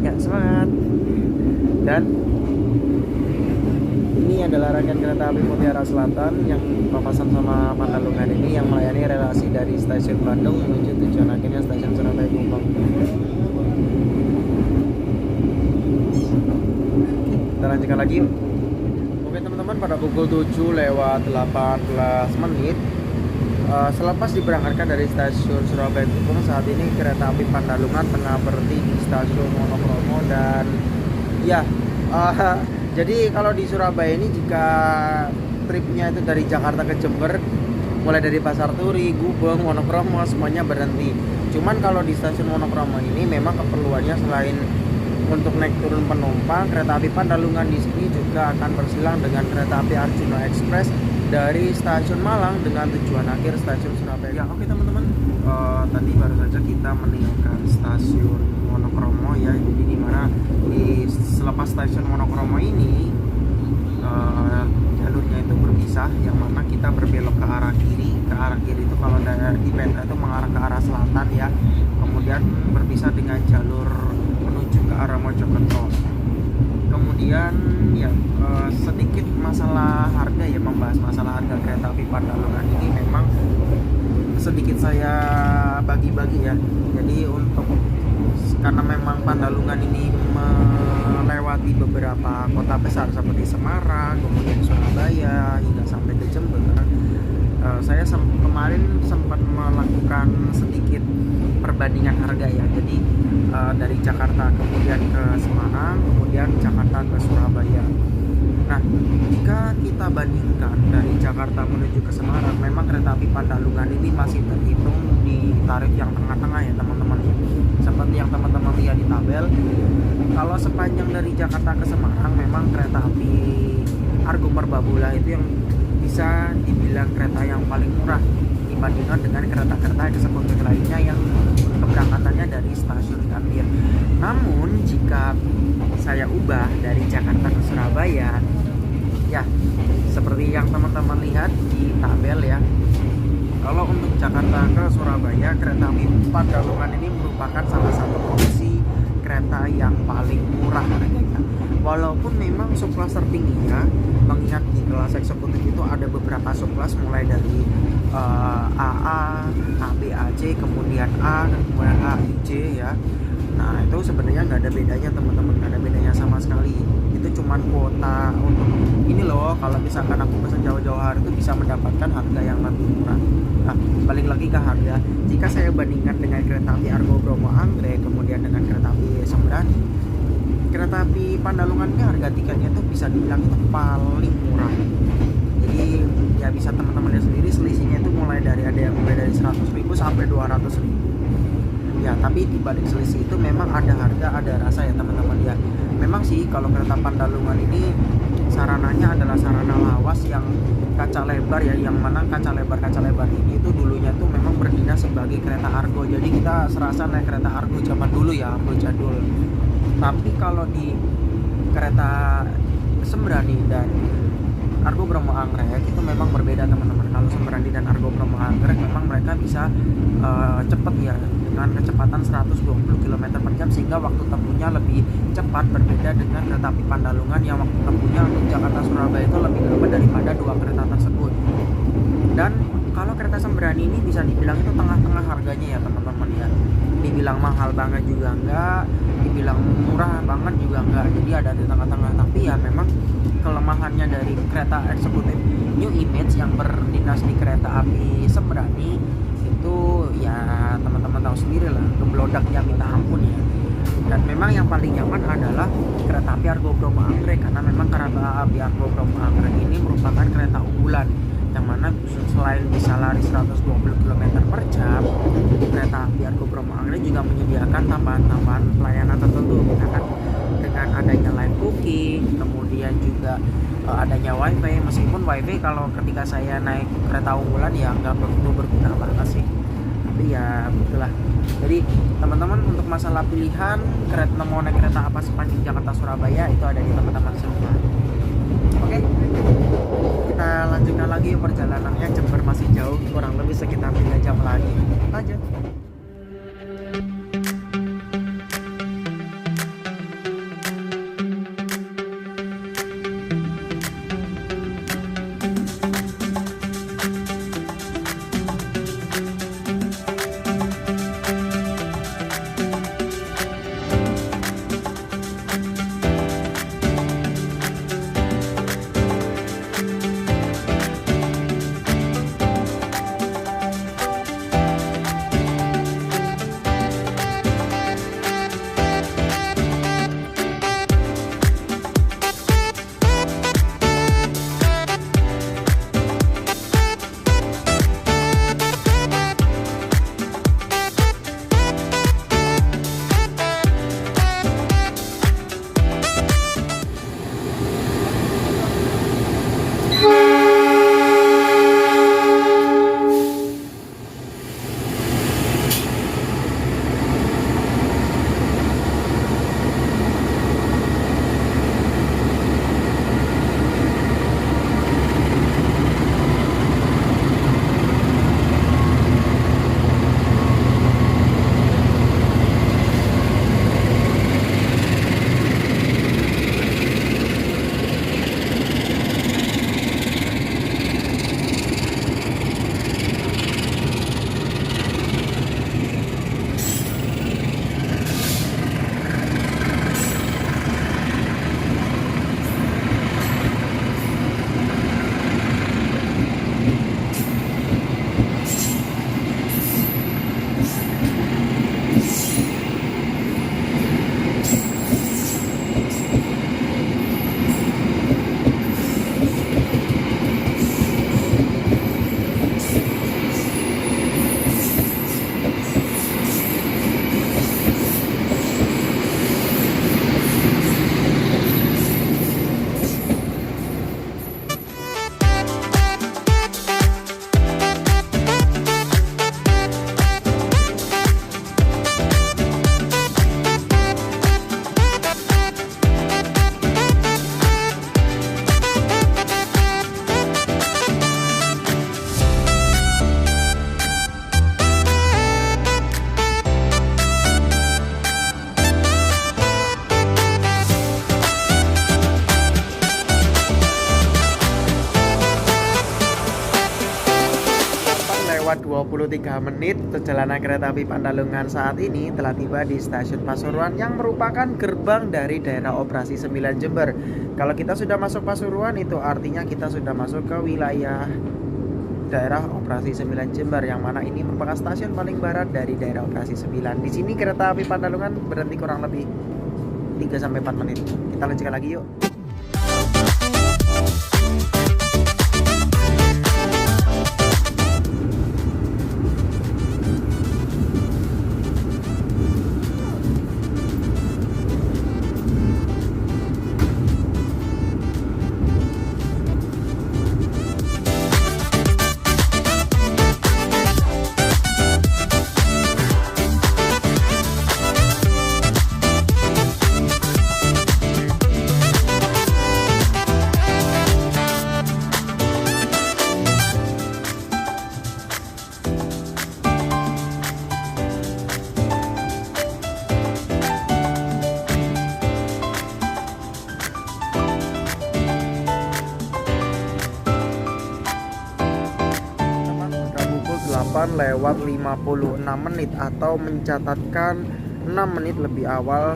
Ya, semangat. Dan ini adalah rangkaian kereta api Mutiara Selatan yang papasan sama Pandalungan ini, yang melayani relasi dari stasiun Bandung menuju tujuan akhirnya stasiun Surabaya Gubeng. Kita lanjutkan lagi yuk. Oke teman-teman, pada pukul 7:18 selepas diberangkatkan dari stasiun Surabaya Gubeng, saat ini kereta api Pandalungan tengah berhenti di stasiun Wonokromo. Dan ya jadi kalau di Surabaya ini jika tripnya itu dari Jakarta ke Jember, mulai dari Pasar Turi, Gubeng, Wonokromo semuanya berhenti. Cuman kalau di stasiun Wonokromo ini memang keperluannya selain untuk naik turun penumpang, kereta api Pandalungan di sini juga akan bersilang dengan kereta api Arjuna Express dari stasiun Malang dengan tujuan akhir stasiun Surabaya. Ya, oke teman-teman, tadi baru saja kita meninggalkan stasiun Wonokromo ya. Jadi dimana di selepas stasiun Wonokromo ini jalurnya itu berpisah, yang mana kita berbelok ke arah kiri. Ke arah kiri itu kalau dari peta itu mengarah ke arah selatan ya. Kemudian berpisah dengan jalur menuju ke arah Mojokerto. Kemudian ya sedikit masalah harga ya, membahas masalah harga kereta api Pandalungan ini memang sedikit saya bagi-bagi ya. Jadi karena memang Pandalungan ini melewati beberapa kota besar seperti Semarang, kemudian Surabaya hingga sampai ke Jember. Saya kemarin sempat melakukan sedikit perbandingan harga ya. Jadi dari Jakarta kemudian ke Semarang, kemudian Jakarta ke Surabaya. Nah, jika kita bandingkan dari Jakarta menuju ke Semarang, memang kereta api Pandalungan ini masih terhitung di tarif yang tengah-tengah ya teman-teman. Seperti yang teman-teman lihat di tabel, kalau sepanjang dari Jakarta ke Semarang memang kereta api Argo Merbabu itu yang bisa dibilang kereta yang paling murah dibandingkan dengan kereta-kereta eksekutif lainnya yang keberangkatannya dari stasiun Gambir. Namun jika saya ubah dari Jakarta ke Surabaya, ya seperti yang teman-teman lihat di tabel ya, Kalau untuk Jakarta ke Surabaya, kereta api Pandalungan ini merupakan salah satu opsi kereta yang paling murah harganya. Walaupun memang subclass tertingginya, mengingat di kelas eksekutif itu ada beberapa subclass mulai dari AA, AB, AC, kemudian A, dan kemudian A, IJ ya. Nah itu sebenarnya nggak ada bedanya teman-teman, nggak ada bedanya sama sekali. Itu cuman kuota untuk ini loh, kalau misalkan aku pesan jauh-jauh hari itu bisa mendapatkan harga yang lebih murah. Nah balik lagi ke harga, jika saya bandingkan dengan kereta api Argo Bromo Anggrek, kemudian dengan kereta api Sembrani, kereta api Pandalungan ini harga tiketnya itu bisa dibilang itu paling murah. Jadi ya bisa teman-teman lihat sendiri, selisihnya itu mulai dari ada yang mulai dari 100.000 sampai 200.000. Ya tapi di balik selisih itu memang ada harga, ada rasa ya teman-teman ya. Memang sih kalau kereta Pandalungan ini sarananya adalah sarana lawas yang kaca lebar ya, yang mana kaca lebar ini itu dulunya tuh memang berdinas sebagai kereta Argo. Jadi kita serasa naik kereta Argo zaman dulu ya, Argo jadul. Tapi kalau di kereta Sembrani dan Argo Bromo Anggrek itu memang berbeda teman-teman. Kalau Sembrani dan Argo Bromo Anggrek memang mereka bisa cepat ya, dengan kecepatan 120 km per jam, sehingga waktu tempuhnya lebih cepat, berbeda dengan kereta api Pandalungan yang waktu tempuhnya untuk Jakarta Surabaya itu lebih lama daripada dua kereta tersebut. Dan kalau kereta Sembrani ini bisa dibilang itu tengah-tengah harganya ya teman-teman ya. Dibilang mahal banget juga enggak, dibilang murah banget juga enggak, jadi ada di tengah-tengah. Tapi ya memang kelemahannya dari kereta eksekutif New Image yang berdinas di kereta api Sembrani itu ya teman-teman tahu sendiri lah, geblodaknya minta ampun ya. Dan memang yang paling nyaman adalah kereta api Argo Bromo Anggrek, karena memang kereta api Argo Bromo Anggrek ini merupakan kereta unggulan yang mana selain bisa lari 120 km per jam, kereta api Argo Bromo Anggrek juga menyediakan tambahan-tambahan pelayanan tertentu, misalkan dengan adanya live booking, kemudian juga adanya wifi. Meskipun wifi kalau ketika saya naik kereta unggulan ya nggak begitu berguna banget sih, tapi ya begitulah. Jadi teman-teman untuk masalah pilihan kereta mau naik kereta apa sepanjang Jakarta Surabaya itu ada di teman-teman semua. Oke, kita lanjutkan lagi perjalanannya. Jember masih jauh, kurang lebih sekitar 3 jam lagi. Lanjut. menit. Perjalanan kereta api Pandalungan saat ini telah tiba di stasiun Pasuruan yang merupakan gerbang dari daerah operasi 9 Jember. Kalau kita sudah masuk Pasuruan itu artinya kita sudah masuk ke wilayah daerah operasi 9 Jember, yang mana ini merupakan stasiun paling barat dari daerah operasi 9. Di sini kereta api Pandalungan berhenti kurang lebih 3-4 menit. Kita lanjutkan lagi yuk. Lewat 56 menit atau mencatatkan 6 menit lebih awal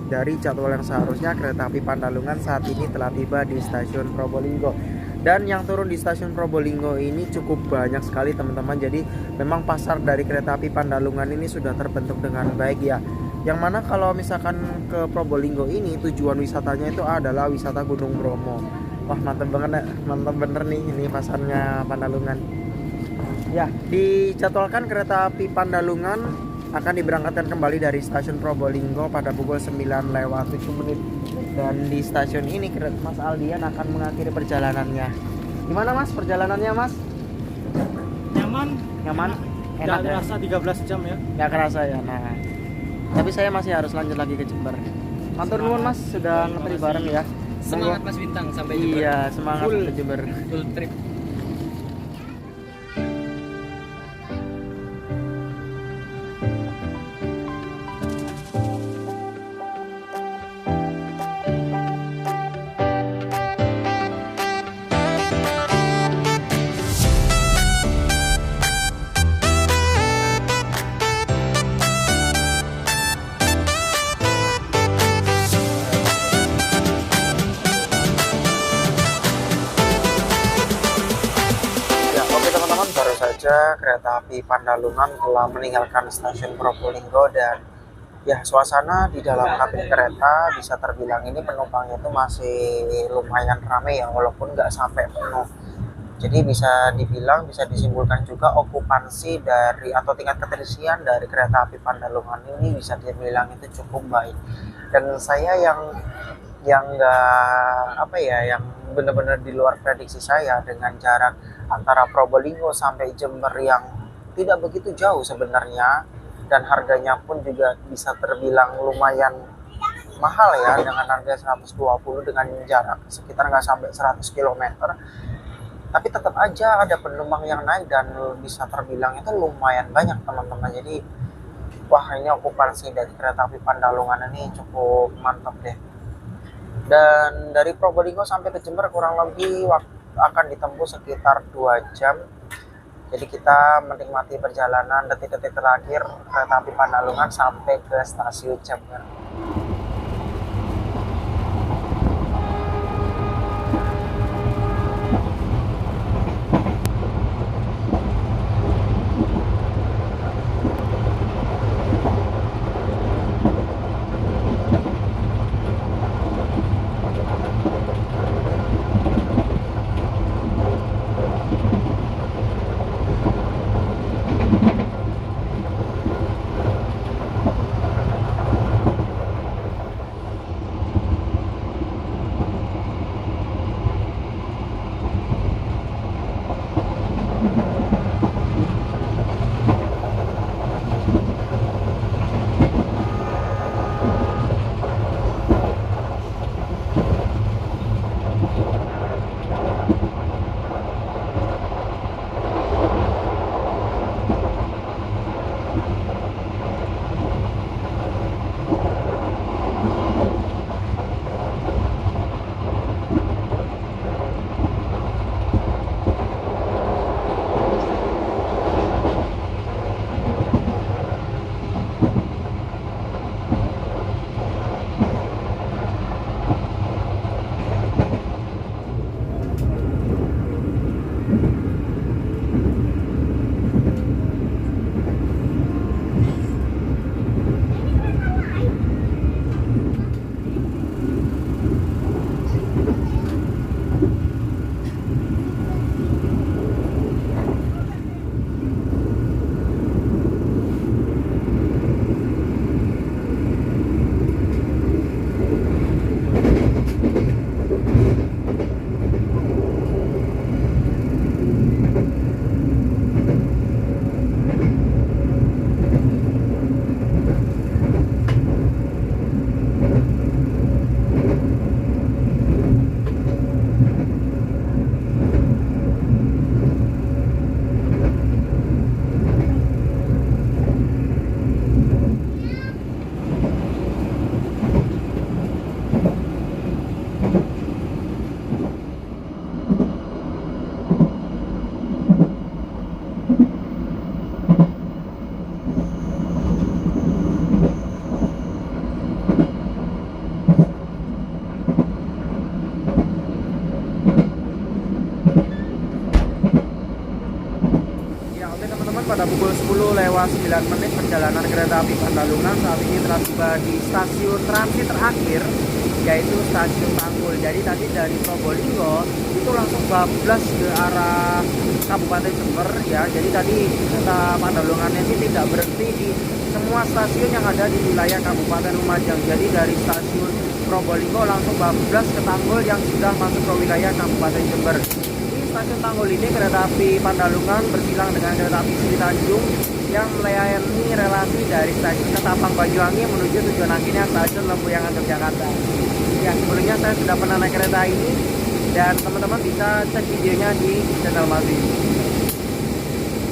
dari jadwal yang seharusnya kereta api Pandalungan saat ini telah tiba di stasiun Probolinggo. Dan yang turun di stasiun Probolinggo ini cukup banyak sekali teman-teman. Jadi memang pasar dari kereta api Pandalungan ini sudah terbentuk dengan baik ya. Yang mana kalau misalkan ke Probolinggo ini tujuan wisatanya itu adalah wisata Gunung Bromo. Wah mantep banget, mantep bener nih ini pasarnya Pandalungan. Ya, dijadwalkan kereta api Pandalungan akan diberangkatkan kembali dari stasiun Probolinggo pada pukul 9:07 menit. Dan di stasiun ini Mas Aldian akan mengakhiri perjalanannya. Gimana Mas perjalanannya Mas? Nyaman? Nyaman? Enak Nggak ya? kerasa 13 jam ya? Nggak kerasa ya, nah. Tapi saya masih harus lanjut lagi ke Jember. Matur nuwun Mas, sudah ngetri bareng ya. Semangat Mas Bintang sampai Jember. Iya, semangat Full. ke Jember. Full trip. Kereta api Pandalungan telah meninggalkan stasiun Probolinggo, dan ya suasana di dalam kabin kereta bisa terbilang ini penumpangnya itu masih lumayan ramai ya, walaupun nggak sampai penuh. Jadi bisa dibilang, bisa disimpulkan juga okupansi dari atau tingkat keterisian dari kereta api Pandalungan ini bisa dibilang itu cukup baik. Dan saya yang nggak yang benar-benar di luar prediksi saya, dengan jarak antara Probolinggo sampai Jember yang tidak begitu jauh sebenarnya, dan harganya pun juga bisa terbilang lumayan mahal ya, dengan harga 120 dengan jarak sekitar nggak sampai 100 km. Tapi tetap aja ada penumpang yang naik dan bisa terbilang itu lumayan banyak teman-teman. Jadi wah, ini okupansi dari kereta api Pandalungan ini cukup mantap deh. Dan dari Probolinggo sampai ke Jember kurang lebih akan ditempuh sekitar 2 jam. Jadi kita menikmati perjalanan detik-detik terakhir kereta api Pandalungan sampai ke stasiun Jember. menit perjalanan kereta api Pandalungan. Saat ini telah tiba di stasiun transit terakhir, yaitu stasiun Tanggul. Jadi tadi dari Probolinggo itu langsung bablas ke arah Kabupaten Jember ya. Jadi tadi kereta Pandalungan ini tidak berhenti di semua stasiun yang ada di wilayah Kabupaten Lumajang. Jadi dari stasiun Probolinggo langsung bablas ke Tanggul yang sudah masuk ke wilayah Kabupaten Jember. Di stasiun Tanggul ini kereta api Pandalungan bersilang dengan kereta api Sri Tanjung yang melayani relasi dari stasiun Ketapang Banyuwangi menuju tujuan akhirnya stasiun Lempuyangan Yogyakarta. Ya, sebelumnya saya sudah pernah naik kereta ini dan teman-teman bisa cek videonya di channel Mas Bin.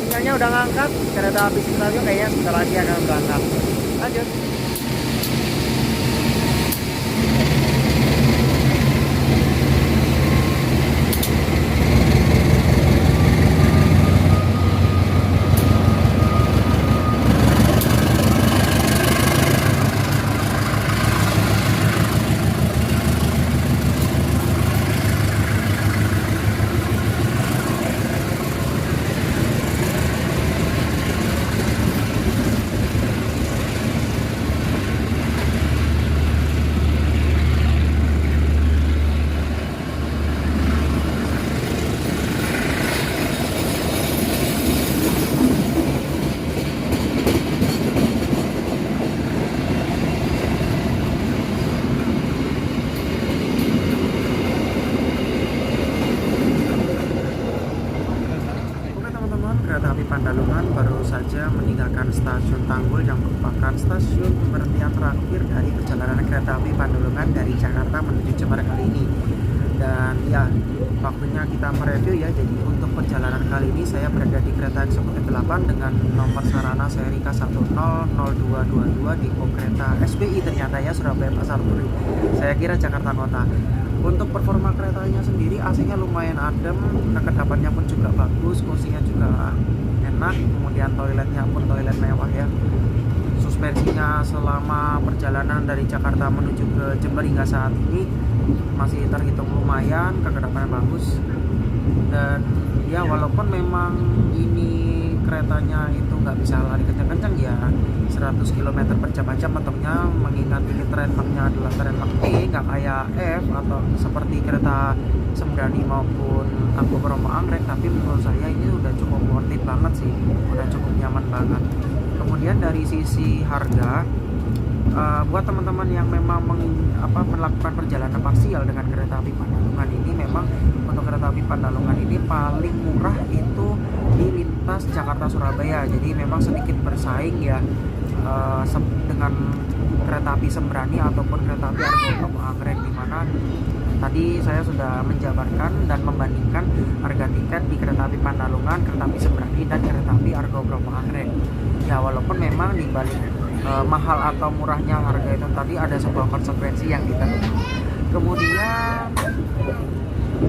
Sinyalnya udah ngangkat, kereta api Sri Tanjung kayaknya sebentar lagi akan berangkat. Lanjut. Kereta api Pandalungan baru saja meninggalkan stasiun Tanggul yang merupakan stasiun pemberhentian terakhir dari perjalanan kereta api Pandalungan dari Jakarta menuju Jember kali ini. Dan ya, waktunya kita mereview ya. Jadi untuk perjalanan kali ini saya berada di kereta eksekutif 8 dengan nomor sarana seri K100222 di kereta SBI ternyata ya, Surabaya Pasar Turi. Saya kira Jakarta Kota. Untuk performa keretanya sendiri, AC-nya lumayan adem, kekedapannya pun juga bagus, kursinya juga enak, kemudian toiletnya pun toilet mewah ya. Suspensinya selama perjalanan dari Jakarta menuju ke Jember hingga saat ini masih terhitung lumayan, kekedapannya bagus. Dan ya walaupun memang ini keretanya itu nggak bisa lari kencang-kencang ya, 100 km per jam aja mentoknya, mengingat ini trademarknya adalah trademark T, nggak kayak F atau seperti kereta Sembrani maupun Argo Bromo Anggrek. Tapi menurut saya ini udah cukup worth it banget sih, udah cukup nyaman banget. Kemudian dari sisi harga, buat teman-teman yang memang melakukan perjalanan parsial dengan kereta api Pandalungan ini, memang untuk kereta api Pandalungan ini paling murah itu di lintas Jakarta Surabaya. Jadi memang sedikit bersaing ya dengan kereta api Sembrani ataupun kereta api Argo Bromo Anggrek, di mana tadi saya sudah menjabarkan dan membandingkan harga tiket di kereta api Pandalungan, kereta api Sembrani, dan kereta api Argo Bromo Anggrek. Ya walaupun memang di balik mahal atau murahnya harga itu tadi ada sebuah konsekuensi yang ditentukan. Kemudian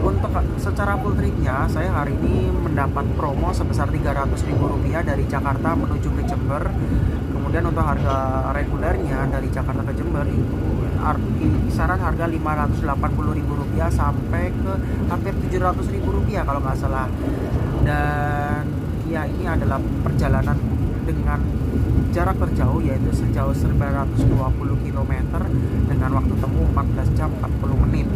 untuk secara full tripnya, saya hari ini mendapat promo sebesar Rp300.000 dari Jakarta menuju ke Jember. Kemudian untuk harga regulernya dari Jakarta ke Jember itu kisaran harga Rp580.000 sampai ke hampir Rp700.000 kalau nggak salah. Dan ya ini adalah perjalanan dengan jarak terjauh, yaitu sejauh 920 km dengan waktu tempuh 14 jam 40 menit.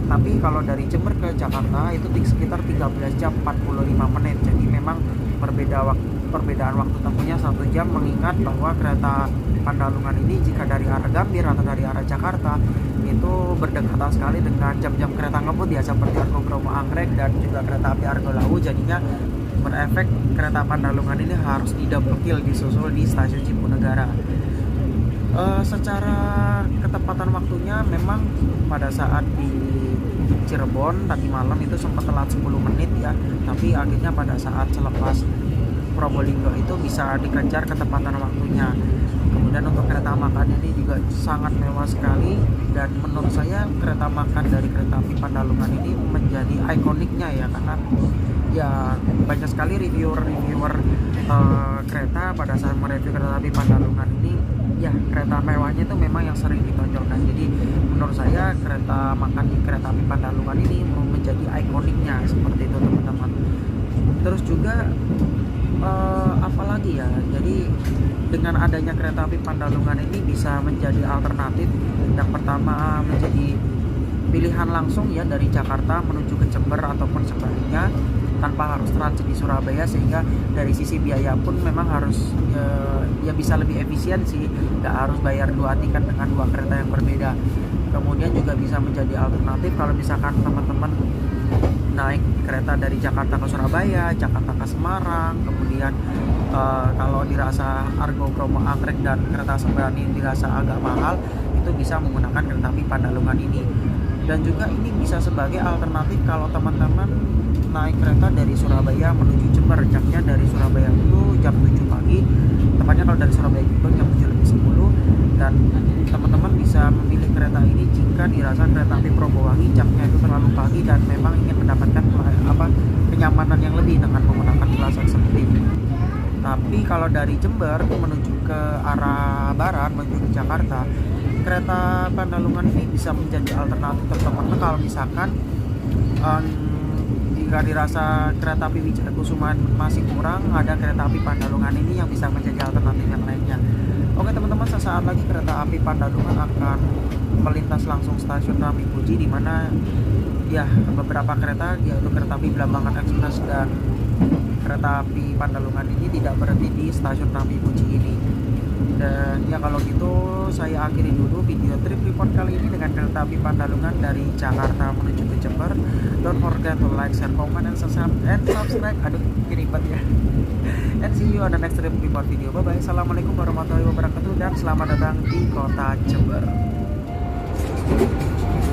Tapi kalau dari Jember ke Jakarta itu sekitar 13 jam 45 menit. Jadi memang perbedaan waktu tempuhnya 1 jam, mengingat bahwa kereta Pandalungan ini jika dari arah Gambir atau dari arah Jakarta itu berdekatan sekali dengan jam-jam kereta ngebut ya, seperti Argo Bromo Anggrek dan juga kereta api Argo Lawu. Jadinya berefek kereta Pandalungan ini harus di double kill, disusul di stasiun Cipunegara. Secara ketepatan waktunya memang pada saat di Cirebon tadi malam itu sempat telat 10 menit ya, tapi akhirnya pada saat selepas Probolinggo itu bisa dikejar ketepatan waktunya. Kemudian untuk kereta makan ini juga sangat mewah sekali, dan menurut saya kereta makan dari kereta api Pandalungan ini menjadi ikoniknya ya, karena ya banyak sekali reviewer kereta pada saat mereview kereta api Pandalungan ini ya kereta mewahnya itu memang yang sering ditonjolkan. Jadi menurut saya kereta makan di kereta api Pandalungan ini menjadi ikoniknya seperti itu teman-teman. Terus juga Apalagi ya, jadi dengan adanya kereta api Pandalungan ini bisa menjadi alternatif. Yang pertama menjadi pilihan langsung ya dari Jakarta menuju ke Jember ataupun sebaliknya tanpa harus transit di Surabaya, sehingga dari sisi biaya pun memang harus ya bisa lebih efisien sih, nggak harus bayar dua tiket dengan dua kereta yang berbeda. Kemudian juga bisa menjadi alternatif kalau misalkan teman-teman naik kereta dari Jakarta ke Surabaya, Jakarta ke Semarang, kemudian kalau dirasa Argo Bromo Anggrek dan kereta Sembrani dirasa agak mahal, itu bisa menggunakan kereta api Pandalungan ini. Dan juga ini bisa sebagai alternatif kalau teman-teman naik kereta dari Surabaya menuju Jember. Jamnya dari Surabaya itu jam 7 pagi, tepatnya kalau dari Surabaya itu jam 7:10, dan teman-teman bisa memilih kereta ini jika dirasa kereta api Probowangi jamnya itu terlalu pagi dan memang ingin mendapatkan kenyamanan yang lebih dengan menggunakan kelas eksekutif. Tapi kalau dari Jember menuju ke arah barat menuju ke Jakarta, kereta Pandalungan ini bisa menjadi alternatif teman-teman kalau misalkan jika dirasa kereta api Wijaya Kusuma masih kurang, ada kereta api Pandalungan ini yang bisa menjadi alternatif yang lainnya. Oke teman-teman, sesaat lagi kereta api Pandalungan akan melintas langsung stasiun Ramipuji, di mana ya beberapa kereta yaitu kereta api Blambangan Express dan kereta api Pandalungan ini tidak berhenti di stasiun Ramipuji ini. Dan ya kalau gitu saya akhiri dulu video trip report kali ini dengan kereta api Pandalungan dari Jakarta menuju ke Jember. Don't forget to like, share, comment, and subscribe. Aduh, ribet ya. And see you on the next trip report video. Bye bye. Assalamualaikum warahmatullahi wabarakatuh dan selamat datang di kota Jember.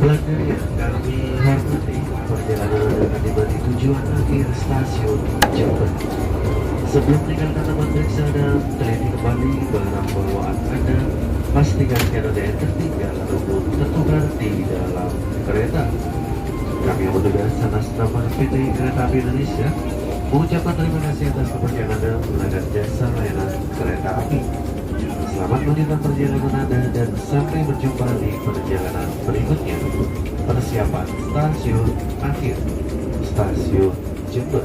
Pelanggan yang kami hormati, perjalanan akan tiba di tujuan akhir stasiun Jember. Sebelum meninggalkan tempat periksa dan teliti kembali barang bawaan Anda, pastikan tidak ada yang tertinggal ataupun tertukar di dalam kereta. Kami yang bertugas atas nama PT Kereta Api Indonesia mengucapkan terima kasih atas kepercayaan Anda menggunakan jasa layanan kereta api. Selamat melanjutkan perjalanan Anda dan sampai berjumpa di perjalanan berikutnya. Persiapan stasiun akhir, stasiun Jember.